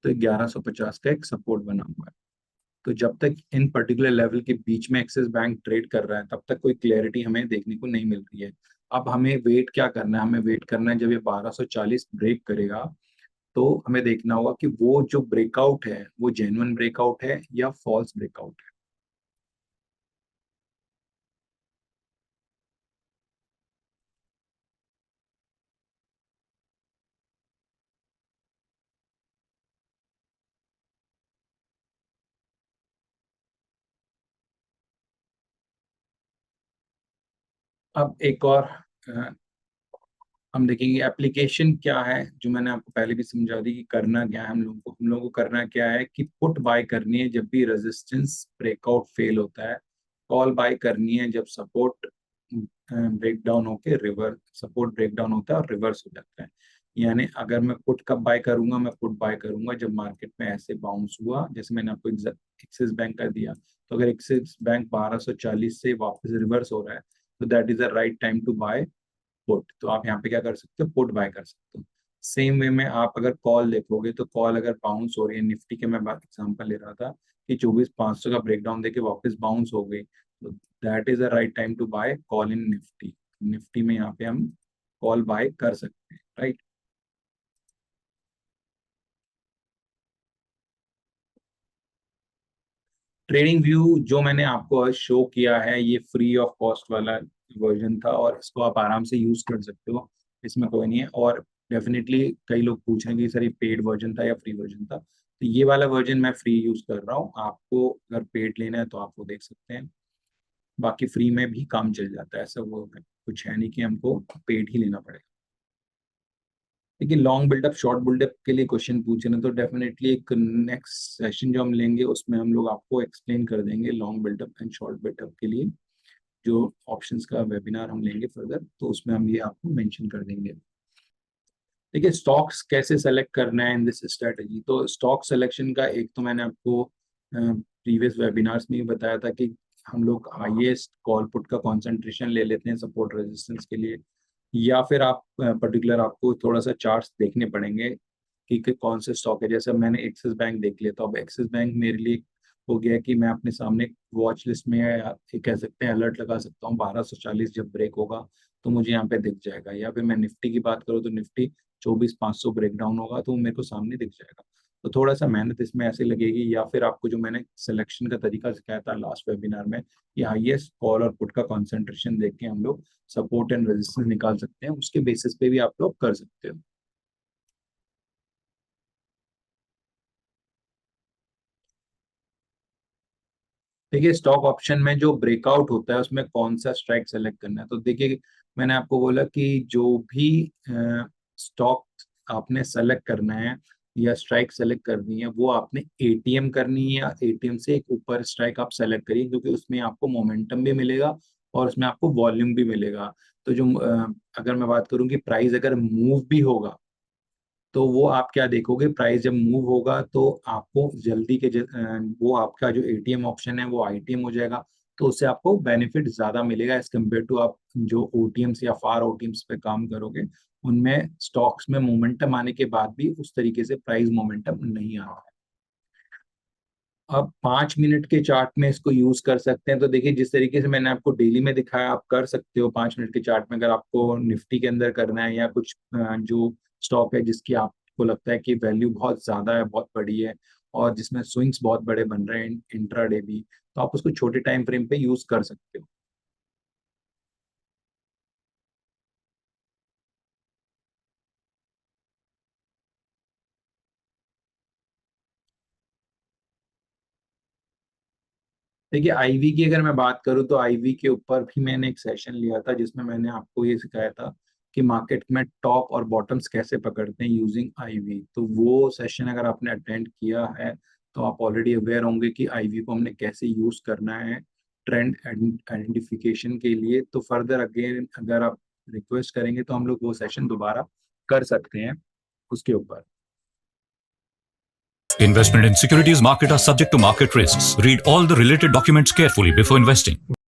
तो 1150 का एक सपोर्ट बना हुआ है। तो जब तक इन पर्टिकुलर लेवल के बीच में एक्सिस बैंक ट्रेड कर रहा है तब तक कोई क्लैरिटी हमें देखने को नहीं मिल रही है। अब हमें वेट क्या करना है, हमें वेट करना है जब ये 1240 ब्रेक करेगा तो हमें देखना होगा कि वो जो ब्रेकआउट है वो जेन्युइन ब्रेकआउट है या फॉल्स ब्रेकआउट है। अब एक और अ, हम देखेंगे एप्लीकेशन क्या है, जो मैंने आपको पहले भी समझा दी कि करना क्या है हम लोगों को करना क्या है कि पुट बाय करनी है जब भी रेजिस्टेंस ब्रेकआउट फेल होता है, कॉल बाय करनी है जब सपोर्ट ब्रेक डाउन होके रिवर्स सपोर्ट ब्रेक डाउन होता है और रिवर्स हो जाता है। यानी अगर मैं पुट कब बाय करूंगा, मैं पुट बाय करूंगा जब मार्केट में ऐसे बाउंस हुआ जैसे मैंने आपको एक्सिस बैंक का दिया। तो अगर एक्सिस बैंक 1240 से वापस रिवर्स हो रहा है तो that is the right time to buy put. तो आप यहाँ पे क्या कर सकते हो, पुट बाय कर सकते हो। सेम वे में आप अगर कॉल देखोगे तो कॉल अगर बाउंस हो रही है, निफ्टी के मैं बात एग्जांपल ले रहा था कि 24,500 का ब्रेकडाउन देके वापस बाउंस हो गई, तो that is the right time to buy call in Nifty. Nifty में यहाँ पे हम कॉल बाय कर सकते हैं, राइट। ट्रेडिंग व्यू जो मैंने आपको शो किया है ये फ्री ऑफ कॉस्ट वाला वर्जन था और इसको आप आराम से यूज कर सकते हो, इसमें कोई नहीं है। और डेफिनेटली कई लोग पूछेंगे सर ये पेड वर्जन था या फ्री वर्जन था, तो ये वाला वर्जन मैं फ्री यूज कर रहा हूँ। आपको अगर पेड लेना है तो आप वो देख सकते हैं, बाकी फ्री में भी काम चल जाता है, ऐसा वो है कुछ है नहीं कि हमको पेड ही लेना पड़ेगा। लेकिन लॉन्ग बिल्डअप शॉर्ट बिल्डअप के लिए क्वेश्चन पूछ रहे हैं तो डेफिनेटली एक नेक्स्ट सेशन जो हम लेंगे उसमें हम लोग आपको एक्सप्लेन कर देंगे long buildup and short buildup के लिए जो ऑप्शंस का वेबिनार हम लेंगे फर्दर, तो उसमें हम ये आपको मेंशन कर देंगे। देखिए स्टॉक्स कैसे सेलेक्ट करना है इन दिस स्ट्रेटजी, तो स्टॉक सिलेक्शन का एक तो मैंने आपको प्रीवियस वेबिनार्स में ही बताया था कि हम लोग हाईएस्ट कॉल पुट का कंसंट्रेशन ले लेते हैं सपोर्ट रेजिस्टेंस के लिए, या फिर आप पर्टिकुलर आपको थोड़ा सा चार्ट्स देखने पड़ेंगे कि कौन से स्टॉक है। जैसे मैंने एक्सिस बैंक देख लिया, तो अब एक्सिस बैंक मेरे लिए हो गया कि मैं अपने सामने वॉच लिस्ट में या ये कह सकते हैं अलर्ट लगा सकता हूँ, 1240 जब ब्रेक होगा तो मुझे यहाँ पे दिख जाएगा। या फिर मैं निफ्टी की बात करूँ तो निफ्टी 24,500 ब्रेक डाउन होगा तो मेरे को सामने दिख जाएगा। तो थोड़ा सा मेहनत इसमें ऐसे लगेगी, या फिर आपको जो मैंने सिलेक्शन का तरीका सिखाया था लास्ट वेबिनार में कि हाईएस्ट कॉल और पुट का कंसंट्रेशन देख के हम लोग सपोर्ट एंड रेजिस्टेंस निकाल सकते हैं, उसके बेसिस पे भी आप लोग कर सकते हो। देखिए स्टॉक ऑप्शन में जो ब्रेकआउट होता है उसमें कौन सा स्ट्राइक सेलेक्ट करना है, तो देखिए मैंने आपको बोला कि जो भी स्टॉक आपने सेलेक्ट करना है या स्ट्राइक सेलेक्ट करनी है वो आपने एटीएम करनी है, या एटीएम से एक ऊपर स्ट्राइक आप सेलेक्ट करिए क्योंकि उसमें आपको मोमेंटम भी मिलेगा और उसमें आपको वॉल्यूम भी मिलेगा। तो जो अगर मैं बात करूं कि प्राइस अगर मूव भी होगा तो वो आप क्या देखोगे, प्राइस जब मूव होगा तो आपको जल्दी वो आपका जो एटीएम ऑप्शन है वो आईटीएम हो जाएगा, तो उससे आपको बेनिफिट ज्यादा मिलेगा एज कम्पेयर टू आप जो ओटीएम्स या फार ओटीएम्स पे काम करोगे, उनमें स्टॉक्स में मोमेंटम आने के बाद भी उस तरीके से प्राइस मोमेंटम नहीं आता है। अब 5 मिनट के चार्ट में इसको यूज कर सकते हैं, तो देखिए जिस तरीके से मैंने आपको डेली में दिखाया आप कर सकते हो 5 मिनट के चार्ट में। अगर आपको निफ्टी के अंदर करना है या कुछ जो स्टॉक है जिसकी आपको लगता है कि वैल्यू बहुत ज्यादा है, बहुत बड़ी है और जिसमें स्विंग्स बहुत बड़े बन रहे हैं इंट्राडे भी, तो आप उसको छोटे टाइम फ्रेम पे यूज कर सकते हो। देखिए आईवी की अगर मैं बात करूं तो आईवी के ऊपर भी मैंने एक सेशन लिया था जिसमें मैंने आपको ये सिखाया था कि मार्केट में टॉप और बॉटम्स कैसे पकड़ते हैं यूजिंग आईवी। तो वो सेशन अगर आपने अटेंड किया है तो आप ऑलरेडी अवेयर होंगे कि आईवी को हमने कैसे यूज करना है ट्रेंड आइडेंटिफिकेशन के लिए। तो फर्दर अगेन अगर आप रिक्वेस्ट करेंगे तो हम लोग वो सेशन दोबारा कर सकते हैं उसके ऊपर। Investment in securities market are subject to market risks. Read all the related documents carefully before investing.